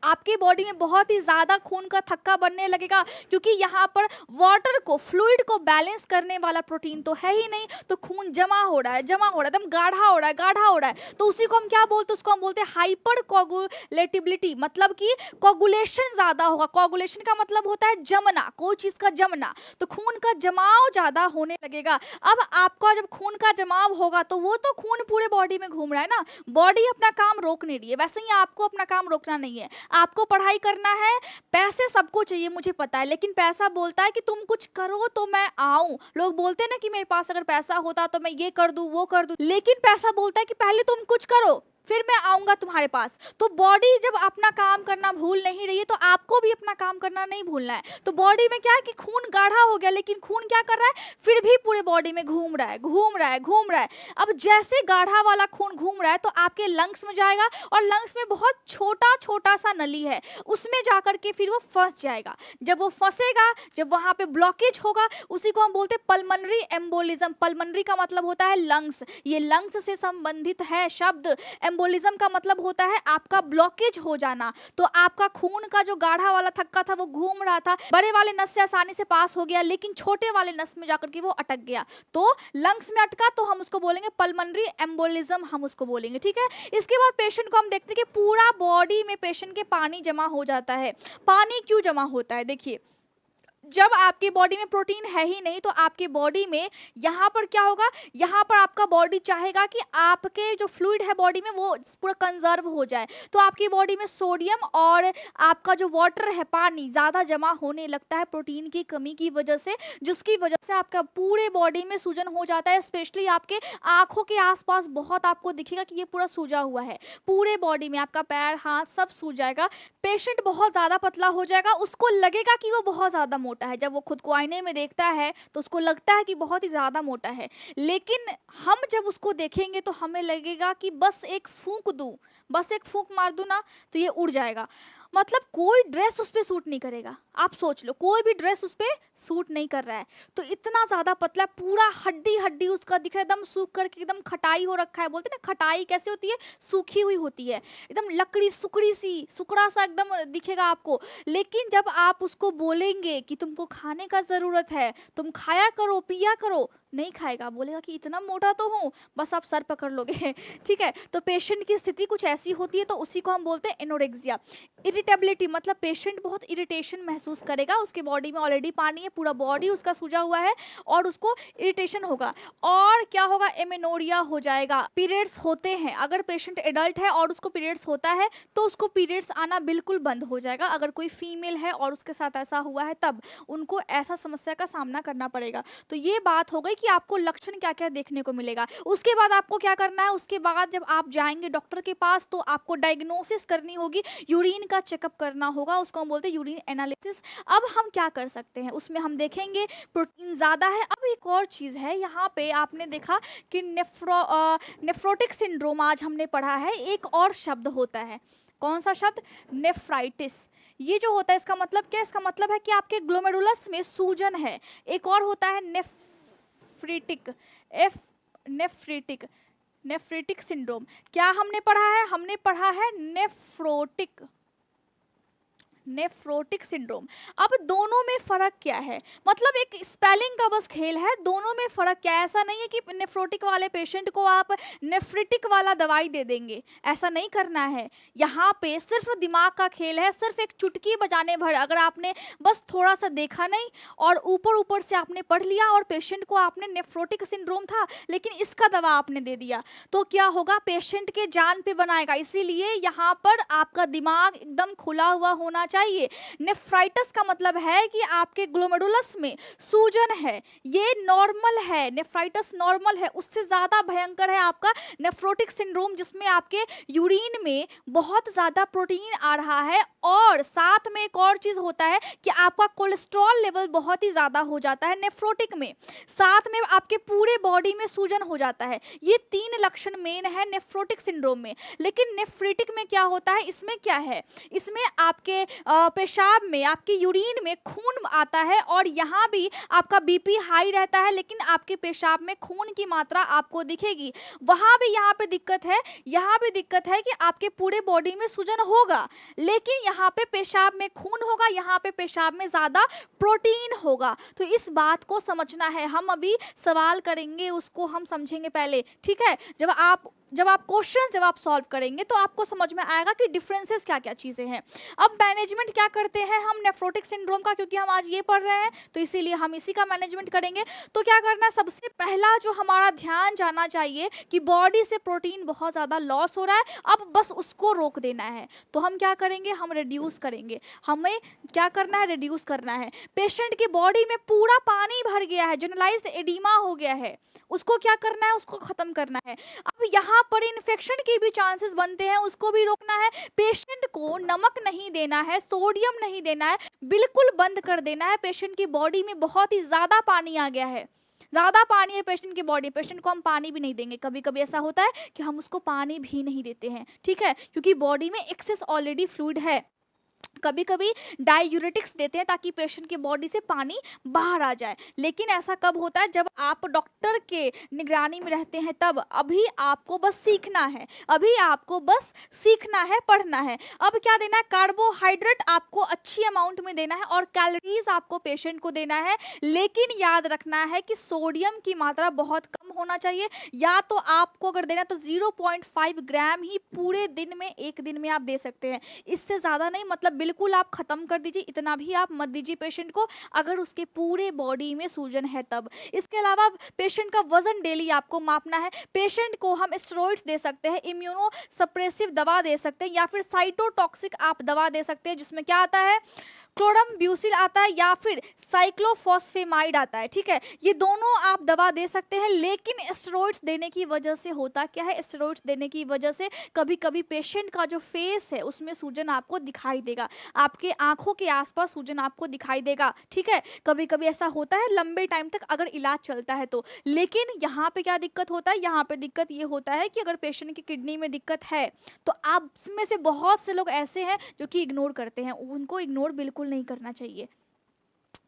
आपकी बॉडी में बहुत ही ज्यादा खून का थक्का बनने लगेगा, क्योंकि यहाँ पर वाटर को, फ्लूइड को बैलेंस करने वाला प्रोटीन तो है ही नहीं, तो खून जमा हो रहा है, जमा हो रहा है, एकदम गाढ़ा हो रहा है, गाढ़ा हो रहा है। तो उसी को हम क्या बोलते हैं? उसको हम बोलते हैं हाइपर कोगुलेटिबिलिटी, मतलब कि कोगुलेशन ज्यादा होगा। कोगुलेशन का मतलब होता है जमना, कोई चीज का जमना, तो खून का जमाव ज्यादा होने लगेगा। अब आपका जब खून का जमाव होगा तो वो तो खून पूरे बॉडी में घूम रहा है ना, बॉडी अपना काम रोक नहीं रही है, वैसे ही आपको अपना काम रोकना नहीं है। आपको पढ़ाई करना है, पैसे सबको चाहिए मुझे पता है, लेकिन पैसा बोलता है कि तुम कुछ करो तो मैं आऊं। लोग बोलते हैं ना कि मेरे पास अगर पैसा होता तो मैं ये कर दूं, वो कर दूं, लेकिन पैसा बोलता है कि पहले तुम कुछ करो फिर मैं आऊंगा तुम्हारे पास। तो बॉडी जब अपना काम करना भूल नहीं रही है तो आपको भी अपना काम करना नहीं भूलना है। तो बॉडी में क्या है कि खून गाढ़ा हो गया, लेकिन खून क्या कर रहा है, फिर भी पूरे बॉडी में घूम रहा है, घूम रहा है, घूम रहा है। अब जैसे गाढ़ा वाला खून घूम रहा है तो आपके लंग्स में जाएगा, और लंग्स में बहुत छोटा छोटा सा नली है, उसमें जाकर के फिर वो फंस जाएगा। जब वो फंसेगा, जब वहां पे ब्लॉकेज होगा, उसी को हम बोलते हैं पल्मोनरी एम्बोलिज्म। पल्मोनरी का मतलब होता है लंग्स, ये लंग्स से संबंधित है शब्द। एम्बोलिज्म का मतलब होता है आपका ब्लॉकेज हो जाना। तो आपका खून का जो गाढ़ा वाला थक्का था वो घूम रहा था, बड़े वाले नस से आसानी से पास हो गया, लेकिन छोटे वाले नस में जाकर के वो अटक गया, तो लंग्स में अटका, तो हम उसको बोलेंगे पल्मोनरी एम्बोलिज्म, हम उसको बोलेंगे। ठीक है, इसके बाद पेशेंट को हम देखते हैं कि पूरा बॉडी में पेशेंट के पानी जमा हो जाता है। पानी क्यों जमा होता है? देखिए, जब आपकी बॉडी में प्रोटीन है ही नहीं तो आपकी बॉडी में यहाँ पर क्या होगा, यहाँ पर आपका बॉडी चाहेगा कि आपके जो फ्लूइड है बॉडी में वो पूरा कंजर्व हो जाए, तो आपकी बॉडी में सोडियम और आपका जो वाटर है, पानी ज़्यादा जमा होने लगता है प्रोटीन की कमी की वजह से, जिसकी वजह से आपका पूरे बॉडी में सूजन हो जाता है। स्पेशली आपके आँखों के आसपास बहुत आपको दिखेगा कि ये पूरा सूजा हुआ है, पूरे बॉडी में आपका पैर हाथ सब सूज जाएगा। पेशेंट बहुत ज़्यादा पतला हो जाएगा, उसको लगेगा कि वो बहुत ज़्यादा मोटा है। जब वो खुद को आईने में देखता है तो उसको लगता है कि बहुत ही ज़्यादा मोटा है, लेकिन हम जब उसको देखेंगे तो हमें लगेगा कि बस एक फूंक दूं, बस एक फूंक मार दूं ना तो ये उड़ जाएगा। मतलब कोई ड्रेस उस पर सूट नहीं करेगा। आप सोच लो, कोई भी ड्रेस उस पर सूट नहीं कर रहा है, तो इतना ज़्यादा पतला, पूरा हड्डी हड्डी उसका दिख रहा है, एकदम सूख करके एकदम खटाई हो रखा है। बोलते हैं ना खटाई कैसे होती है, सूखी हुई होती है, एकदम लकड़ी सुकड़ी सी, सुकड़ा सा एकदम दिखेगा आपको। लेकिन जब आप उसको बोलेंगे कि तुमको खाने का ज़रूरत है, तुम खाया करो, पिया करो, नहीं खाएगा, बोलेगा कि इतना मोटा तो हूँ, बस आप सर पकड़ लोगे। ठीक है, तो पेशेंट की स्थिति कुछ ऐसी होती है, तो उसी को हम बोलते हैं एनोरेक्सिया। इरिटेबिलिटी मतलब पेशेंट बहुत इरिटेशन महसूस करेगा, उसके बॉडी में ऑलरेडी पानी है, पूरा बॉडी उसका सूजा हुआ है और उसको इरिटेशन होगा। और क्या होगा, एमेनोरिया हो जाएगा। पीरियड्स होते हैं, अगर पेशेंट एडल्ट है और उसको पीरियड्स होता है तो उसको पीरियड्स आना बिल्कुल बंद हो जाएगा। अगर कोई फीमेल है और उसके साथ ऐसा हुआ है तब उनको ऐसा समस्या का सामना करना पड़ेगा। तो ये बात हो गई कि आपको लक्षण क्या क्या देखने को मिलेगा। उसके बाद आपको क्या करना है, उसके बाद जब आप जाएंगे डॉक्टर के पास तो आपको डायग्नोसिस करनी होगी, यूरिन का चेकअप करना होगा, उसको हम बोलते हैं यूरिन एनालिसिस। अब हम क्या कर सकते हैं, उसमें हम देखेंगे प्रोटीन ज़्यादा है। अब एक और चीज़ है, यहाँ पे आपने देखा कि नेफ्रोटिक सिंड्रोम आज हमने पढ़ा है, एक और शब्द होता है, कौन सा शब्द, नेफ्राइटिस। ये जो होता है इसका मतलब क्या, इसका मतलब है कि आपके ग्लोमेरुलस में सूजन है। एक और होता है नेफ्रीटिक नेफ्रीटिक सिंड्रोम। क्या हमने पढ़ा है, हमने पढ़ा है नेफ्रोटिक, नेफ्रोटिक सिंड्रोम। अब दोनों में फ़र्क क्या है? मतलब एक स्पेलिंग का बस खेल है, दोनों में फ़र्क क्या है? ऐसा नहीं है कि नेफ्रोटिक वाले पेशेंट को आप नेफ्रिटिक वाला दवाई दे देंगे, ऐसा नहीं करना है। यहाँ पे सिर्फ दिमाग का खेल है, सिर्फ एक चुटकी बजाने भर। अगर आपने बस थोड़ा-सा देखा नहीं और ऊपर-ऊपर से आपने पढ़ लिया और पेशेंट को आपने नेफ्रोटिक सिंड्रोम था, लेकिन इसका दवा आपने दे दिया, तो क्या होगा? पेशेंट के जान पे बनाएगा। इसीलिए यहाँ पर आपका दिमाग एकदम खुला हुआ होना चाहिए। नेफ्राइटिस का मतलब है कि आपके ग्लोमेरुलस में सूजन है, ये नॉर्मल है, नेफ्राइटिस नॉर्मल है। उससे ज़्यादा भयंकर है आपका नेफ्रोटिक सिंड्रोम, जिसमें आपके यूरिन में बहुत ज़्यादा प्रोटीन आ रहा है और साथ में एक और चीज़ होता है कि आपका कोलेस्ट्रॉल लेवल बहुत ही ज़्यादा हो जाता है नेफ्रोटिक में, साथ में आपके पूरे बॉडी में सूजन हो जाता है। ये 3 लक्षण मेन है नेफ्रोटिक सिंड्रोम में। लेकिन नेफ्रिटिक में क्या होता है? इसमें क्या है? इसमें आपके पेशाब में, आपके यूरिन में खून आता है और यहाँ भी आपका बीपी हाई रहता है, लेकिन आपके पेशाब में खून की मात्रा आपको दिखेगी। वहाँ भी यहाँ पे दिक्कत है, यहाँ भी दिक्कत है कि आपके पूरे बॉडी में सूजन होगा, लेकिन यहाँ पे पेशाब में खून होगा, यहाँ पे पेशाब में ज़्यादा प्रोटीन होगा। तो इस बात को समझना है। हम अभी सवाल करेंगे, उसको हम समझेंगे पहले, ठीक है? जब आप क्वेश्चन जब आप सॉल्व करेंगे तो आपको समझ में आएगा कि डिफरेंसेस क्या क्या चीज़ें हैं। अब मैनेजमेंट क्या करते हैं हम नेफ्रोटिक सिंड्रोम का, क्योंकि हम आज ये पढ़ रहे हैं तो इसीलिए हम इसी का मैनेजमेंट करेंगे। तो क्या करना है? सबसे पहला जो हमारा ध्यान जाना चाहिए कि बॉडी से प्रोटीन बहुत ज़्यादा लॉस हो रहा है, अब बस उसको रोक देना है। तो हम क्या करेंगे? हम रिड्यूस करेंगे। हमें क्या करना है? रिड्यूस करना है। पेशेंट की बॉडी में पूरा पानी भर गया है, जनरलाइज्ड एडिमा हो गया है, उसको क्या करना है? उसको खत्म करना है। अब यहाँ पर इन्फेक्शन के भी चांसेस बनते हैं, उसको भी रोकना है। पेशेंट को नमक नहीं देना है, सोडियम नहीं देना है, बिल्कुल बंद कर देना है। पेशेंट की बॉडी में बहुत ही ज़्यादा पानी आ गया है, ज़्यादा पानी है पेशेंट की बॉडी, पेशेंट को हम पानी भी नहीं देंगे। कभी कभी ऐसा होता है कि हम उसको पानी भी नहीं देते हैं, ठीक है, क्योंकि बॉडी में एक्सेस ऑलरेडी फ्लूइड है। कभी कभी डायूरेटिक्स देते हैं ताकि पेशेंट की बॉडी से पानी बाहर आ जाए, लेकिन ऐसा कब होता है? जब आप डॉक्टर के निगरानी में रहते हैं तब। अभी आपको बस सीखना है, अभी आपको बस सीखना है, पढ़ना है। अब क्या देना है? कार्बोहाइड्रेट आपको अच्छी अमाउंट में देना है और कैलोरीज आपको पेशेंट को देना है, लेकिन याद रखना है कि सोडियम की मात्रा बहुत कम होना चाहिए। या तो आपको अगर देना तो 0.5 ग्राम ही पूरे दिन में, एक दिन में आप दे सकते हैं, इससे ज़्यादा नहीं। मतलब बिल्कुल आप खत्म कर दीजिए, इतना भी आप मत दीजिए पेशेंट को, अगर उसके पूरे बॉडी में सूजन है तब। इसके अलावा पेशेंट का वजन डेली आपको मापना है। पेशेंट को हम स्टेरॉइड्स दे सकते हैं, इम्यूनो सप्रेसिव दवा दे सकते हैं, या फिर साइटोटॉक्सिक आप दवा दे सकते हैं, जिसमें क्या आता है? क्लोरम्ब्यूसिल आता है या फिर साइक्लोफॉस्फेमाइड आता है, ठीक है। ये दोनों आप दवा दे सकते हैं, लेकिन स्टेरॉइड्स देने की वजह से होता क्या है? स्टेरॉइड्स देने की वजह से कभी कभी पेशेंट का जो फेस है उसमें सूजन आपको दिखाई देगा, आपके आंखों के आसपास सूजन आपको दिखाई देगा, ठीक है। कभी कभी ऐसा होता है लंबे टाइम तक अगर इलाज चलता है तो। लेकिन यहाँ पे क्या दिक्कत होता है? यहाँ पे दिक्कत ये होता है कि अगर पेशेंट की किडनी में दिक्कत है तो आप में से बहुत से लोग ऐसे हैं जो कि इग्नोर करते हैं, उनको इग्नोर बिल्कुल नहीं करना चाहिए।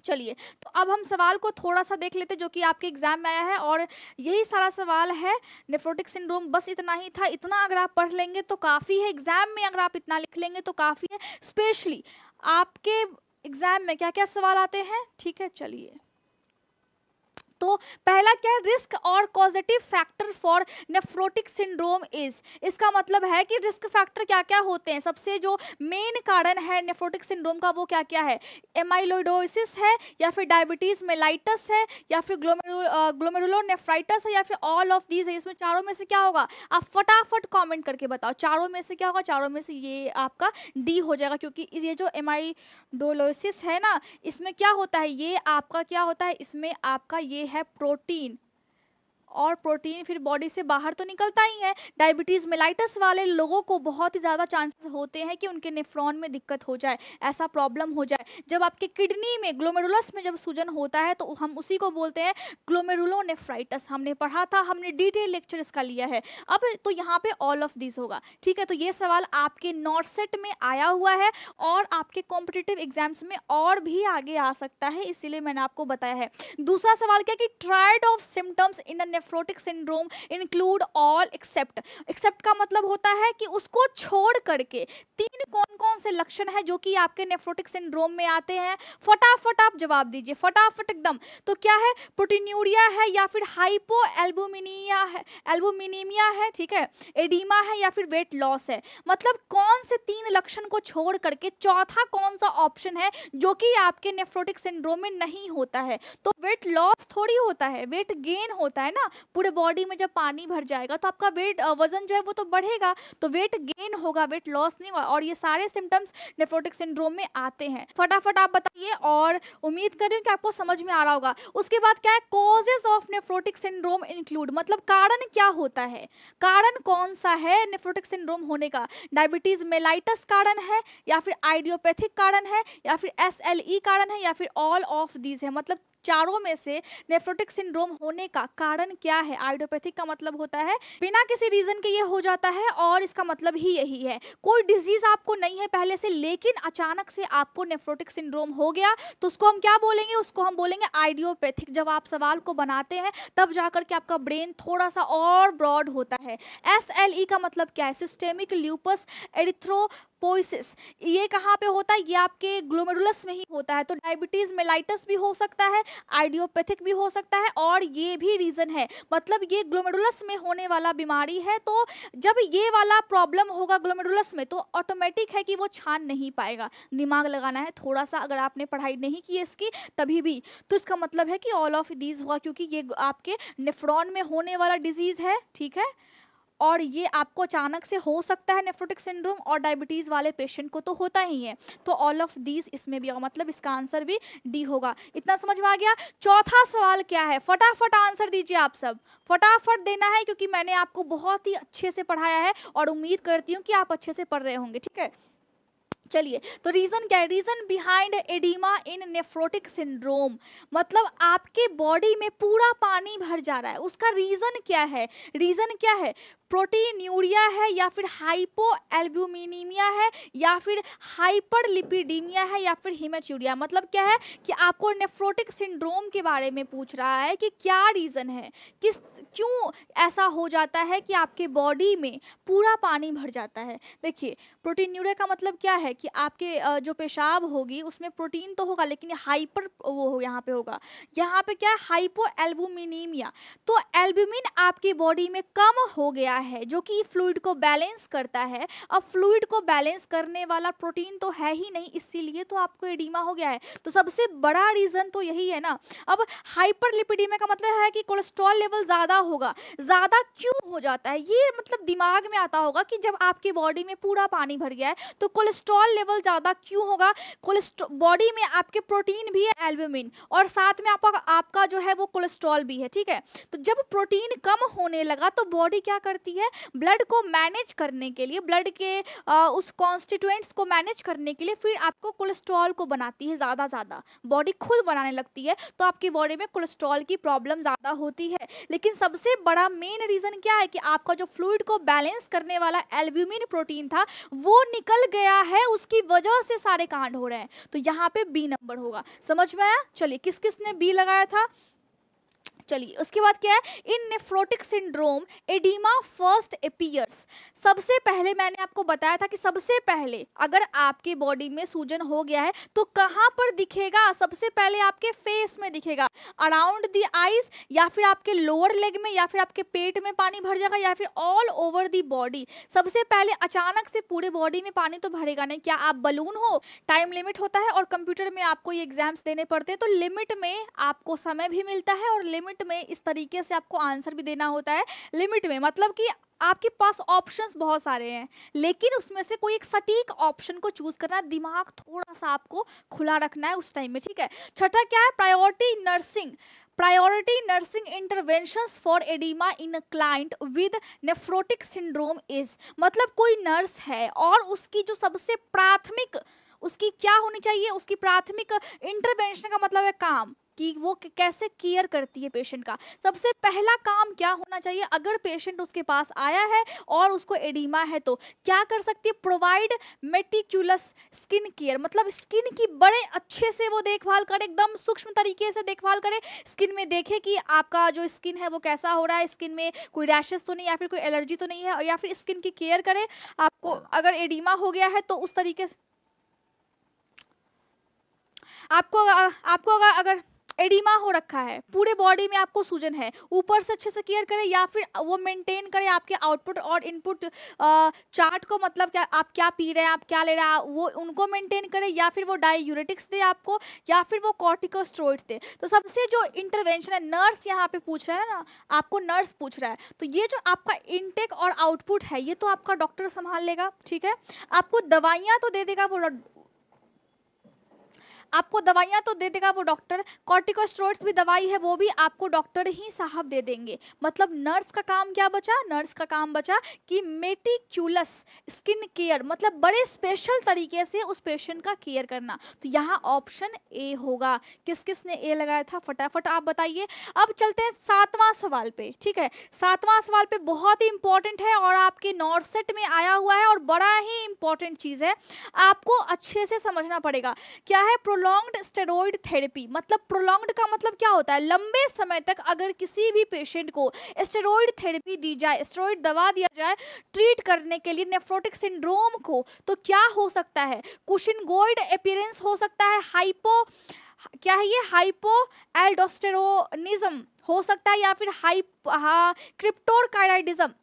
चलिए, तो अब हम सवाल को थोड़ा सा देख लेते जो कि आपके एग्जाम में आया है, और यही सारा सवाल है नेफ्रोटिक सिंड्रोम। बस इतना ही था, इतना अगर आप पढ़ लेंगे तो काफ़ी है। एग्जाम में अगर आप इतना लिख लेंगे तो काफ़ी है। स्पेशली आपके एग्जाम में क्या क्या सवाल आते हैं, ठीक है। चलिए, तो पहला क्या है? रिस्क और causative factor for nephrotic syndrome is. इसका मतलब है कि रिस्क फैक्टर क्या क्या होते हैं। सबसे जो मेन कारण है नेफ्रोटिक सिंड्रोम का वो क्या क्या है? एमाइलोइडोसिस है, या फिर डायबिटीज मेलाइटस है, या फिर ग्लोमेरुलोनेफ्राइटिस है, या फिर ऑल ऑफ दीज है। इसमें चारों में से क्या होगा? आप फटाफट कमेंट करके बताओ, चारों में से क्या होगा? चारों में से ये आपका डी हो जाएगा, क्योंकि ये जो एमाइलोइडोसिस है ना, इसमें क्या होता है? ये आपका क्या होता है? इसमें आपका ये है प्रोटीन, और प्रोटीन फिर बॉडी से बाहर तो निकलता ही है। डायबिटीज़ मेलाइटस वाले लोगों को बहुत ही ज़्यादा चांसेस होते हैं कि उनके नेफ्रॉन में दिक्कत हो जाए, ऐसा प्रॉब्लम हो जाए। जब आपके किडनी में ग्लोमेरुलस में जब सूजन होता है तो हम उसी को बोलते हैं ग्लोमेरुलोनेफ्राइटिस। हमने पढ़ा था, हमने डिटेल लेक्चर इसका लिया है। अब तो यहाँ पे ऑल ऑफ दिस होगा, ठीक है। तो ये सवाल आपके नॉट सेट में आया हुआ है और आपके कॉम्पिटिटिव एग्जाम्स में और भी आगे आ सकता है, इसीलिए मैंने आपको बताया है। दूसरा सवाल क्या कि triad of symptoms in a nephrotic syndrome include all except, except का मतलब होता है कि उसको छोड़ करके तीन कौन कौन से लक्षण है जो कि आपके नेफ्रोटिक सिंड्रोम में आते हैं। फटाफट आप जवाब दीजिए, फटाफट एकदम। तो क्या है, प्रोटीन्यूरिया है या फिर हाइपो एल्बुमिनिया है, एल्बुमिनीमिया है, ठीक है, एडीमा है या फिर वेट लॉस है। मतलब कौन से तीन लक्षण को छोड़ करके चौथा कौन सा ऑप्शन है जो कि आपके नेफ्रोटिक सिंड्रोम में नहीं होता है। तो वेट लॉस थोड़ी होता है, वेट गेन होता है ना। पूरे बॉडी में जब पानी भर जाएगा तो आपका वेट वजन जो है वो तो बढ़ेगा, तो वेट गेन होगा, वेट लॉस नहीं होगा। और ये सारे सिम्टम्स नेफ्रोटिक सिंड्रोम में आते हैं। फटाफट आप बताइए, और उम्मीद कर रही हूँ कि आपको समझ में आ रहा होगा। उसके बाद क्या है, causes of nephrotic syndrome include, मतलब कारण क्या होता है, कारण कौन सा है नेफ्रोटिक सिंड्रोम होने का। डायबिटीज मेलाइटस कारण है, या फिर आइडियोपैथिक कारण है, या फिर SLE कारण है, या फिर ऑल ऑफ दीज है। मतलब चारों में से नेफ्रोटिक सिंड्रोम होने का कारण क्या है। आइडियोपैथिक का मतलब होता है बिना किसी रीजन के ये हो जाता है, और इसका मतलब ही यही है, कोई डिजीज आपको नहीं है पहले से, लेकिन अचानक से आपको नेफ्रोटिक सिंड्रोम हो गया, तो उसको हम क्या बोलेंगे, उसको हम बोलेंगे आइडियोपैथिक। जब आप सवाल को बनाते हैं तब जाकर के आपका ब्रेन थोड़ा सा और ब्रॉड होता है। SLE का मतलब क्या है, सिस्टेमिक ल्यूपस एरिथ्रोपोइसिस, ये कहाँ पे होता है, ये आपके ग्लोमेरुलस में ही होता है। तो डायबिटीज मेलाइटस भी हो सकता है, आइडियोपैथिक भी हो सकता है, और ये भी रीजन है, मतलब ये ग्लोमेरुलस में होने वाला बीमारी है। तो जब ये वाला प्रॉब्लम होगा ग्लोमेरुलस में, तो ऑटोमेटिक है कि वो छान नहीं पाएगा। दिमाग लगाना है थोड़ा सा, अगर आपने पढ़ाई नहीं की है इसकी तभी भी, तो इसका मतलब है कि ऑल ऑफ दीज हुआ, क्योंकि ये आपके नेफ्रॉन में होने वाला डिजीज है, ठीक है, और ये आपको अचानक से हो सकता है नेफ्रोटिक सिंड्रोम, और डायबिटीज वाले पेशेंट को तो होता ही है। तो ऑल ऑफ दीज इसमें भी होगा, मतलब इसका आंसर भी डी होगा। इतना समझ में आ गया। चौथा सवाल क्या है, फटाफट आंसर दीजिए आप सब, फटाफट देना है, क्योंकि मैंने आपको बहुत ही अच्छे से पढ़ाया है और उम्मीद करती हूँ कि आप अच्छे से पढ़ रहे होंगे, ठीक है। चलिए, तो रीजन क्या है, रीजन बिहाइंड एडिमा इन नेफ्रोटिक सिंड्रोम, मतलब आपके बॉडी में पूरा पानी भर जा रहा है, उसका रीजन क्या है, रीजन क्या है, प्रोटीन्यूरिया है, या फिर हाइपो एल्ब्यूमिनीमिया है, या फिर हाइपरलिपिडीमिया है, या फिर हेमेटूरिया। मतलब क्या है कि आपको नेफ्रोटिक सिंड्रोम के बारे में पूछ रहा है कि क्या रीजन है, किस क्यों ऐसा हो जाता है कि आपके बॉडी में पूरा पानी भर जाता है। देखिए, प्रोटीन्यूरिया का मतलब क्या है कि आपके जो पेशाब होगी उसमें प्रोटीन तो होगा, लेकिन हाइपर वो हो यहाँ पे होगा, यहाँ पे क्या है, हाइपो एल्ब्यूमिनीमिया। तो एल्ब्यूमिन आपकी बॉडी में कम हो गया है, जो कि फ्लूइड को बैलेंस करता है। अब फ्लूइड को बैलेंस करने वाला प्रोटीन तो है ही नहीं, इसीलिए तो आपको एडीमा हो गया है। तो सबसे बड़ा रीजन तो यही है ना। अब हाइपरलिपिडीमिया का मतलब है कि कोलेस्ट्रॉल लेवल ज्यादा होगा। ज्यादा क्यों हो जाता है, ये मतलब दिमाग में आता होगा कि जब आपकी बॉडी में पूरा पानी भर गया है तो कोलेस्ट्रॉल लेवल ज्यादा क्यों होगा। कोलेस्ट्रॉल बॉडी में आपके प्रोटीन भी है एल्ब्यूमिन, और साथ में आपका जो है वो कोलेस्ट्रॉल भी है, ठीक है। तो जब प्रोटीन कम होने लगा तो बॉडी क्या करती है, ब्लड को मैनेज करने के लिए, ब्लड के उस कॉन्स्टिट्यूएंट्स को मैनेज करने के लिए फिर आपको कोलेस्ट्रॉल को बनाती है, ज़्यादा बॉडी खुद बनाने लगती है। तो आपकी बॉडी में कोलेस्ट्रॉल की प्रॉब्लम ज़्यादा होती है। लेकिन सबसे बड़ा मेन रीज़न क्या है कि आपका जो फ्लूइड को बैलेंस करने वाला एल्ब्यूमिन प्रोटीन था वो निकल गया है, उसकी वजह से सारे कांड हो रहे हैं। तो यहाँ पे बी नंबर होगा। समझ में आया। चलिए, किस किस ने बी लगाया था। चलिए, उसके बाद क्या है, in nephrotic syndrome oedema first appears. सबसे पहले मैंने आपको बताया था कि सबसे पहले अगर आपके बॉडी में सूजन हो गया है तो कहाँ पर दिखेगा, सबसे पहले आपके फेस में दिखेगा, अराउंड द आईज, या फिर आपके लोअर लेग में, या फिर आपके पेट में पानी भर जाएगा, या फिर ऑल ओवर दी बॉडी। सबसे पहले अचानक से पूरे बॉडी में पानी तो भरेगा नहीं। क्या आप बलून हो, टाइम लिमिट होता है, और कंप्यूटर में आपको ये एग्जाम्स देने पड़ते हैं, तो लिमिट में आपको समय भी मिलता है, और लिमिट में इस तरीके से आपको आंसर भी देना होता है। लिमिट में मतलब कि आपके पास ऑप्शंस बहुत सारे हैं, लेकिन उसमें से कोई एक सटीक ऑप्शन को चूज करना, दिमाग थोड़ा सा आपको खुला रखना है उस टाइम में, ठीक है। छठा क्या है, priority nursing interventions for oedema in client with nephrotic syndrome is, मतलब कोई नर्स है और उसकी जो सबसे प्राथमिक, उसकी क्या होनी चाहिए, उसकी प्राथमिक इंटरवेंशन का मतलब है काम, कि वो कैसे केयर करती है पेशेंट का। सबसे पहला काम क्या होना चाहिए, अगर पेशेंट उसके पास आया है और उसको एडिमा है तो क्या कर सकती है, प्रोवाइड मेटिक्यूलस स्किन केयर, मतलब स्किन की बड़े अच्छे से वो देखभाल करे, एकदम सूक्ष्म तरीके से देखभाल करे, स्किन में देखे कि आपका जो स्किन है वो कैसा हो रहा है, स्किन में कोई रैशेस तो नहीं या फिर कोई एलर्जी तो नहीं है, या फिर स्किन की केयर करे। आपको अगर एडिमा हो गया है तो उस तरीके से आपको अगर एडिमा हो रखा है, पूरे बॉडी में आपको सूजन है, ऊपर से अच्छे से केयर करें, या फिर वो मेंटेन करें आपके आउटपुट और इनपुट चार्ट को, मतलब क्या आप क्या पी रहे हैं, आप क्या ले रहे हैं, वो उनको मेंटेन करें, या फिर वो डायूरेटिक्स दे आपको, या फिर वो कॉर्टिकोस्टेरॉइड्स दे। तो सबसे जो इंटरवेंशन है, नर्स यहाँ पे पूछ रहा है ना, आपको नर्स पूछ रहा है, तो ये जो आपका इनटेक और आउटपुट है ये तो आपका डॉक्टर संभाल लेगा, ठीक है। आपको दवाइयाँ तो दे देगा वो डॉक्टर, कॉर्टिकोस्टेरॉइड्स भी दवाई है वो भी आपको डॉक्टर ही साहब दे देंगे। मतलब नर्स का काम क्या बचा, नर्स का काम बचा कि मेटिक्यूलस स्किन केयर, मतलब बड़े स्पेशल तरीके से उस पेशेंट का केयर करना। तो यहाँ ऑप्शन ए होगा। किस किस ने ए लगाया था, फटाफट आप बताइए। अब चलते हैं 7वां सवाल पे, ठीक है। 7वां सवाल पे बहुत ही इंपॉर्टेंट है और आपके नॉर्सेट में आया हुआ है और बड़ा ही इंपॉर्टेंट चीज है, आपको अच्छे से समझना पड़ेगा। क्या है प्रोलॉन्ग्ड स्टेरॉइड थेरेपी, मतलब प्रोलॉन्ग्ड का मतलब क्या होता है, लंबे समय तक अगर किसी भी पेशेंट को स्टेरॉइड थेरेपी दी जाए, स्टेरॉइड दवा दिया जाए ट्रीट करने के लिए नेफ्रोटिक सिंड्रोम को, तो क्या हो सकता है, कुशिन-गोइड अपीयरेंस हो सकता है, क्या है ये, हाइपो एल्डोस्टेरोनिज्म हो सकता है, या फिर क्रिप्टोरकाइडिज्म,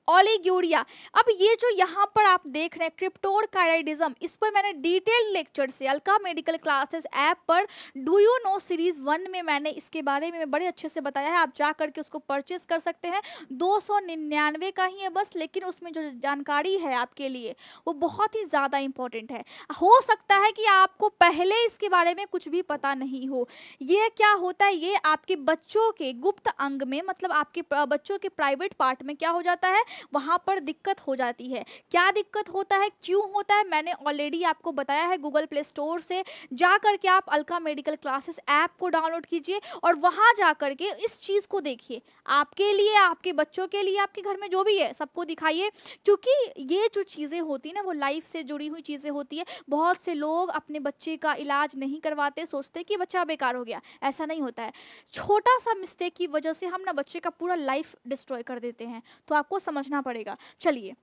ओलिगोरिया। अब ये जो यहाँ पर आप देख रहे हैं क्रिप्टोरकाइडिज्म, इस पर मैंने डिटेल्ड लेक्चर से अल्का मेडिकल क्लासेस ऐप पर डू यू नो सीरीज 1 में मैंने इसके बारे में बड़े अच्छे से बताया है, आप जा करके उसको परचेस कर सकते हैं। 299 का ही है बस, लेकिन उसमें जो जानकारी है आपके लिए वो बहुत ही ज़्यादा इंपॉर्टेंट है। हो सकता है कि आपको पहले इसके बारे में कुछ भी पता नहीं हो। ये क्या होता है, ये आपके बच्चों के गुप्त अंग में, मतलब आपके बच्चों के प्राइवेट पार्ट में क्या हो जाता है, वहां पर दिक्कत हो जाती है। क्या दिक्कत होता है, क्यों होता है, मैंने ऑलरेडी आपको बताया है। गूगल प्ले स्टोर से जा करके आप अल्का मेडिकल क्लासेस ऐप को डाउनलोड कीजिए और वहां जा करके इस चीज को देखिए, आपके लिए, आपके बच्चों के लिए, आपके घर में जो भी है सबको दिखाइए, क्योंकि ये जो चीजें होती है ना वो लाइफ से जुड़ी हुई चीजें होती है। बहुत से लोग अपने बच्चे का इलाज नहीं करवाते, सोचते कि बच्चा बेकार हो गया, ऐसा नहीं होता है। छोटा सा मिस्टेक की वजह से हम ना बच्चे का पूरा लाइफ डिस्ट्रॉय कर देते हैं, तो आपको समझना पड़ेगा। चलिए,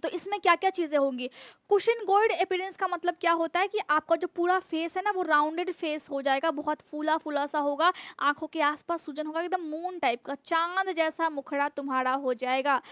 तो इसमें क्या क्या चीजें होंगी, कुशिन-गोइड अपीयरेंस का मतलब क्या होता है कि आपका जो पूरा फेस है ना वो राउंडेड फेस हो जाएगा, बहुत फूला फूला सा होगा, आंखों के आसपास सूजन होगा, एकदम मून टाइप का, चांद जैसा मुखड़ा तुम्हारा हो जाएगा।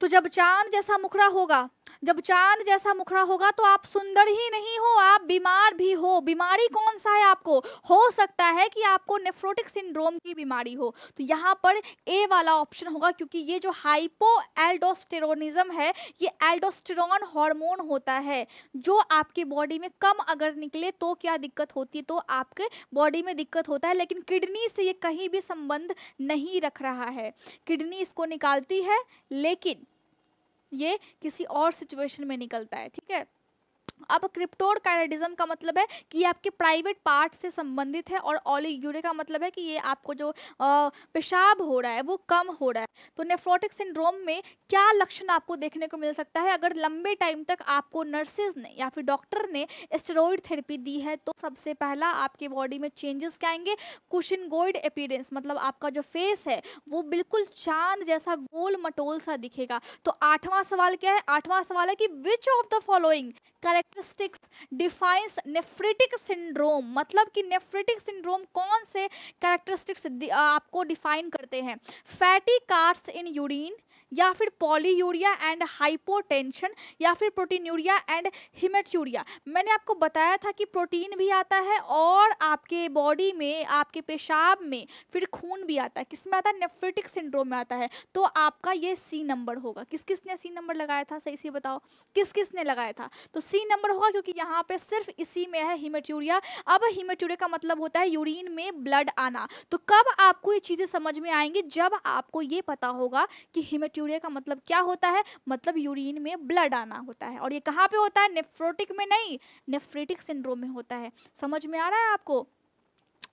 तो जब चांद जैसा मुखड़ा होगा, जब चांद जैसा मुखड़ा होगा तो आप सुंदर ही नहीं हो, आप बीमार भी हो। बीमारी कौन सा है, आपको हो सकता है कि आपको नेफ्रोटिक सिंड्रोम की बीमारी हो, तो यहाँ पर ए वाला ऑप्शन होगा, क्योंकि ये जो हाइपो एल्डोस्टेरोनिज्म है ये एल्डोस्टेरॉन हार्मोन होता है, जो आपकी बॉडी में कम अगर निकले तो क्या दिक्कत होती है, तो आपके बॉडी में दिक्कत होता है। लेकिन किडनी से ये कहीं भी संबंध नहीं रख रहा है, किडनी इसको निकालती है, लेकिन ये किसी और सिचुएशन में निकलता है, ठीक है। अब क्रिप्टोरकाइडिज्म का मतलब है कि ये आपके प्राइवेट पार्ट से संबंधित है, और ओलिगोरिया का मतलब है कि ये आपको जो पेशाब हो रहा है वो कम हो रहा है। तो नेफ्रोटिक सिंड्रोम में क्या लक्षण आपको देखने को मिल सकता है, अगर लंबे टाइम तक आपको नर्सेज ने या फिर डॉक्टर ने स्टेरॉइड थेरेपी दी है, तो सबसे पहला आपके बॉडी में चेंजेस क्या आएंगे, कुशिन-गोइड अपीयरेंस, मतलब आपका जो फेस है वो बिल्कुल चांद जैसा गोल मटोल सा दिखेगा। तो 8वां सवाल क्या है, 8वां सवाल है कि which of the following characteristics defines nephritic syndrome, मतलब कि नेफ्रिटिक सिंड्रोम कौन से कैरेक्टरिस्टिक्स आपको डिफाइन करते हैं, फैटी कार्स इन यूरिन, या फिर पॉलीयूरिया एंड हाइपोटेंशन, या फिर प्रोटीनूरिया एंड हिमेटूरिया। मैंने आपको बताया था कि प्रोटीन भी आता है और आपके बॉडी में, आपके पेशाब में फिर खून भी आता है, किसमें आता है, नेफ्रिटिक सिंड्रोम में आता है। तो आपका ये सी नंबर होगा। किस किस ने सी नंबर लगाया था, सही से बताओ, किस किस ने लगाया था। तो सी नंबर नंबर होगा क्योंकि यहाँ पे सिर्फ इसी में है हीमेट्यूरिया। अब हीमेट्यूरिया का मतलब होता है यूरिन में ब्लड आना। तो कब आपको ये चीज़ें समझ में आएंगी, जब आपको ये पता होगा कि हीमेट्यूरिया का मतलब क्या होता है, मतलब यूरिन में ब्लड आना होता है। और ये कहाँ पे होता है, नेफ्रोटिक में नहीं, नेफ्रेटिक सिंड्रोम में होता है। समझ में आ रहा है आपको?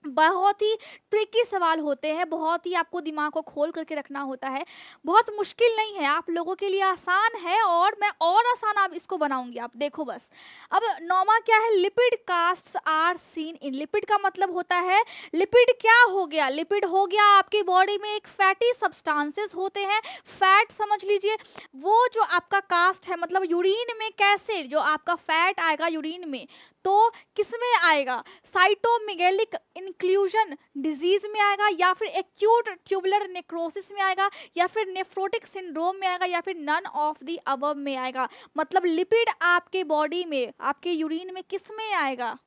बहुत ही ट्रिकी सवाल होते हैं, बहुत ही आपको दिमाग को खोल करके रखना होता है, बहुत मुश्किल नहीं है, आप लोगों के लिए आसान है और मैं और आसान आप इसको बनाऊंगी, आप देखो बस। अब नौमा क्या है, lipid casts are seen in. Lipid का मतलब होता है, लिपिड क्या हो गया, लिपिड हो गया आपकी बॉडी में एक फैटी सब्सटेंसेस होते हैं, फैट समझ लीजिए। वो जो आपका कास्ट है, मतलब यूरिन में कैसे जो आपका फैट आएगा यूरिन में, तो किस में आएगा, साइटोमेगेलिक इंक्लूजन डिजीज में आएगा, या फिर एक्यूट ट्यूबुलर नेक्रोसिस में आएगा, या फिर नेफ्रोटिक सिंड्रोम में आएगा, या फिर नन ऑफ द अबव में आएगा। मतलब लिपिड आपके बॉडी में, आपके यूरिन में किस में आएगा।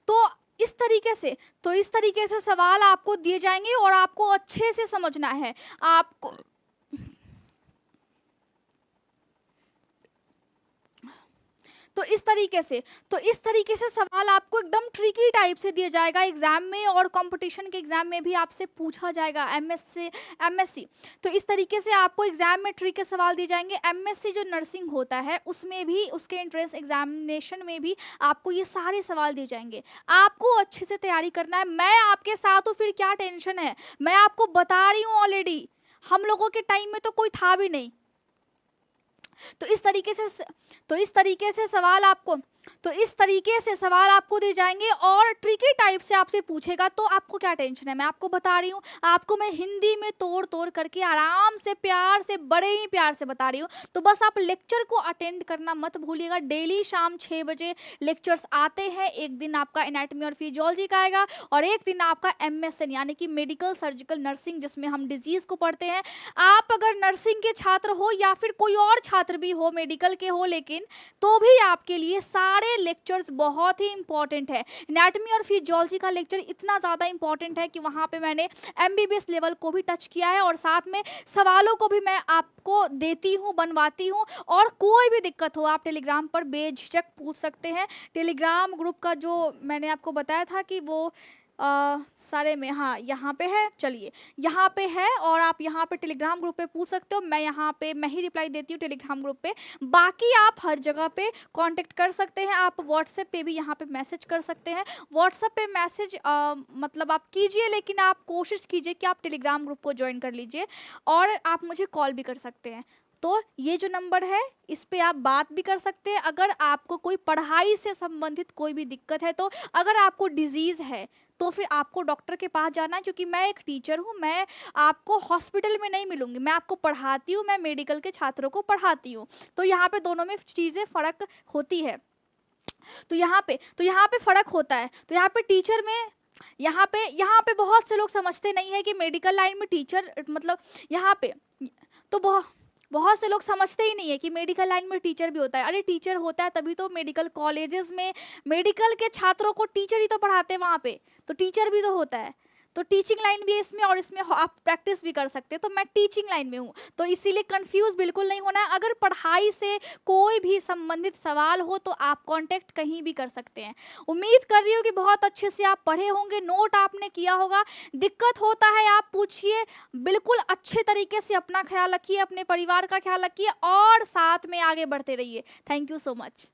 तो इस तरीके से सवाल आपको दिए जाएंगे और आपको अच्छे से समझना है आपको। तो इस तरीके से सवाल आपको एकदम ट्रिकी टाइप से दिया जाएगा एग्जाम में, और कंपटीशन के एग्जाम में भी आपसे पूछा जाएगा, एमएससी। तो इस तरीके से आपको एग्जाम में ट्रिकी सवाल दिए जाएंगे। एमएससी जो नर्सिंग होता है उसमें भी, उसके एंट्रेंस एग्जामिनेशन में भी आपको ये सारे सवाल दिए जाएंगे। आपको अच्छे से तैयारी करना है, मैं आपके साथ हूँ, फिर क्या टेंशन है, मैं आपको बता रही हूँ ऑलरेडी। हम लोगों के टाइम में तो कोई था भी नहीं। तो इस तरीके से सवाल आपको दिए जाएंगे और ट्रिकी टाइप से आपसे पूछेगा, तो आपको क्या टेंशन है, मैं आपको बता रही हूँ, आपको मैं हिंदी में तोड़ तोड़ करके आराम से, प्यार से, बड़े ही प्यार से बता रही हूँ। तो बस आप लेक्चर को अटेंड करना मत भूलिएगा। डेली शाम 6 बजे लेक्चर्स आते हैं। एक दिन आपका एनाटॉमी और फिजियोलॉजी का आएगा और एक दिन आपका एमएसएन यानी कि मेडिकल सर्जिकल नर्सिंग, जिसमें हम डिजीज को पढ़ते हैं। आप अगर नर्सिंग के छात्र हो या फिर कोई और छात्र भी हो, मेडिकल के हो, लेकिन तो भी आपके लिए सारे लेक्चर्स बहुत ही इंपॉर्टेंट है। एनाटॉमी और फिजियोलॉजी का लेक्चर इतना ज़्यादा इंपॉर्टेंट है कि वहाँ पे मैंने एमबीबीएस लेवल को भी टच किया है और साथ में सवालों को भी मैं आपको देती हूँ, बनवाती हूँ। और कोई भी दिक्कत हो आप टेलीग्राम पर बेझिझक पूछ सकते हैं। टेलीग्राम ग्रुप का जो मैंने आपको बताया था कि वो सारे में, हाँ यहाँ पे है, चलिए यहाँ पे है, और आप यहाँ पे टेलीग्राम ग्रुप पे पूछ सकते हो। मैं यहाँ पे मैं ही रिप्लाई देती हूँ टेलीग्राम ग्रुप पे। बाकी आप हर जगह पे कांटेक्ट कर सकते हैं। आप व्हाट्सएप पे भी यहाँ पे मैसेज कर सकते हैं। व्हाट्सएप पे मैसेज मतलब आप कीजिए, लेकिन आप कोशिश कीजिए कि आप टेलीग्राम ग्रुप को ज्वाइन कर लीजिए, और आप मुझे कॉल भी कर सकते हैं। तो ये जो नंबर है इस पे आप बात भी कर सकते हैं। अगर आपको कोई पढ़ाई से संबंधित कोई भी दिक्कत है, तो अगर आपको डिजीज़ है तो फिर आपको डॉक्टर के पास जाना है, क्योंकि मैं एक टीचर हूँ, मैं आपको हॉस्पिटल में नहीं मिलूंगी, मैं आपको पढ़ाती हूँ, मैं मेडिकल के छात्रों को पढ़ाती हूँ। तो यहाँ पे दोनों में चीज़ें फ़र्क होती है। तो यहाँ पे फ़र्क होता है। तो यहाँ पे टीचर में, यहाँ पे बहुत से लोग समझते नहीं है कि मेडिकल लाइन में टीचर मतलब यहाँ पे तो बहुत से लोग समझते ही नहीं है कि मेडिकल लाइन में टीचर भी होता है। अरे टीचर होता है तभी तो मेडिकल कॉलेजेस में मेडिकल के छात्रों को टीचर ही तो पढ़ाते हैं वहाँ पे, तो टीचर भी तो होता है। तो टीचिंग लाइन भी है इसमें, और इसमें आप प्रैक्टिस भी कर सकते हैं। तो मैं टीचिंग लाइन में हूँ, तो इसीलिए कंफ्यूज बिल्कुल नहीं होना है। अगर पढ़ाई से कोई भी संबंधित सवाल हो तो आप कांटेक्ट कहीं भी कर सकते हैं। उम्मीद कर रही हूँ कि बहुत अच्छे से आप पढ़े होंगे, नोट आपने किया होगा। दिक्कत होता है आप पूछिए, बिल्कुल अच्छे तरीके से अपना ख्याल रखिए, अपने परिवार का ख्याल रखिए और साथ में आगे बढ़ते रहिए। Thank you so much.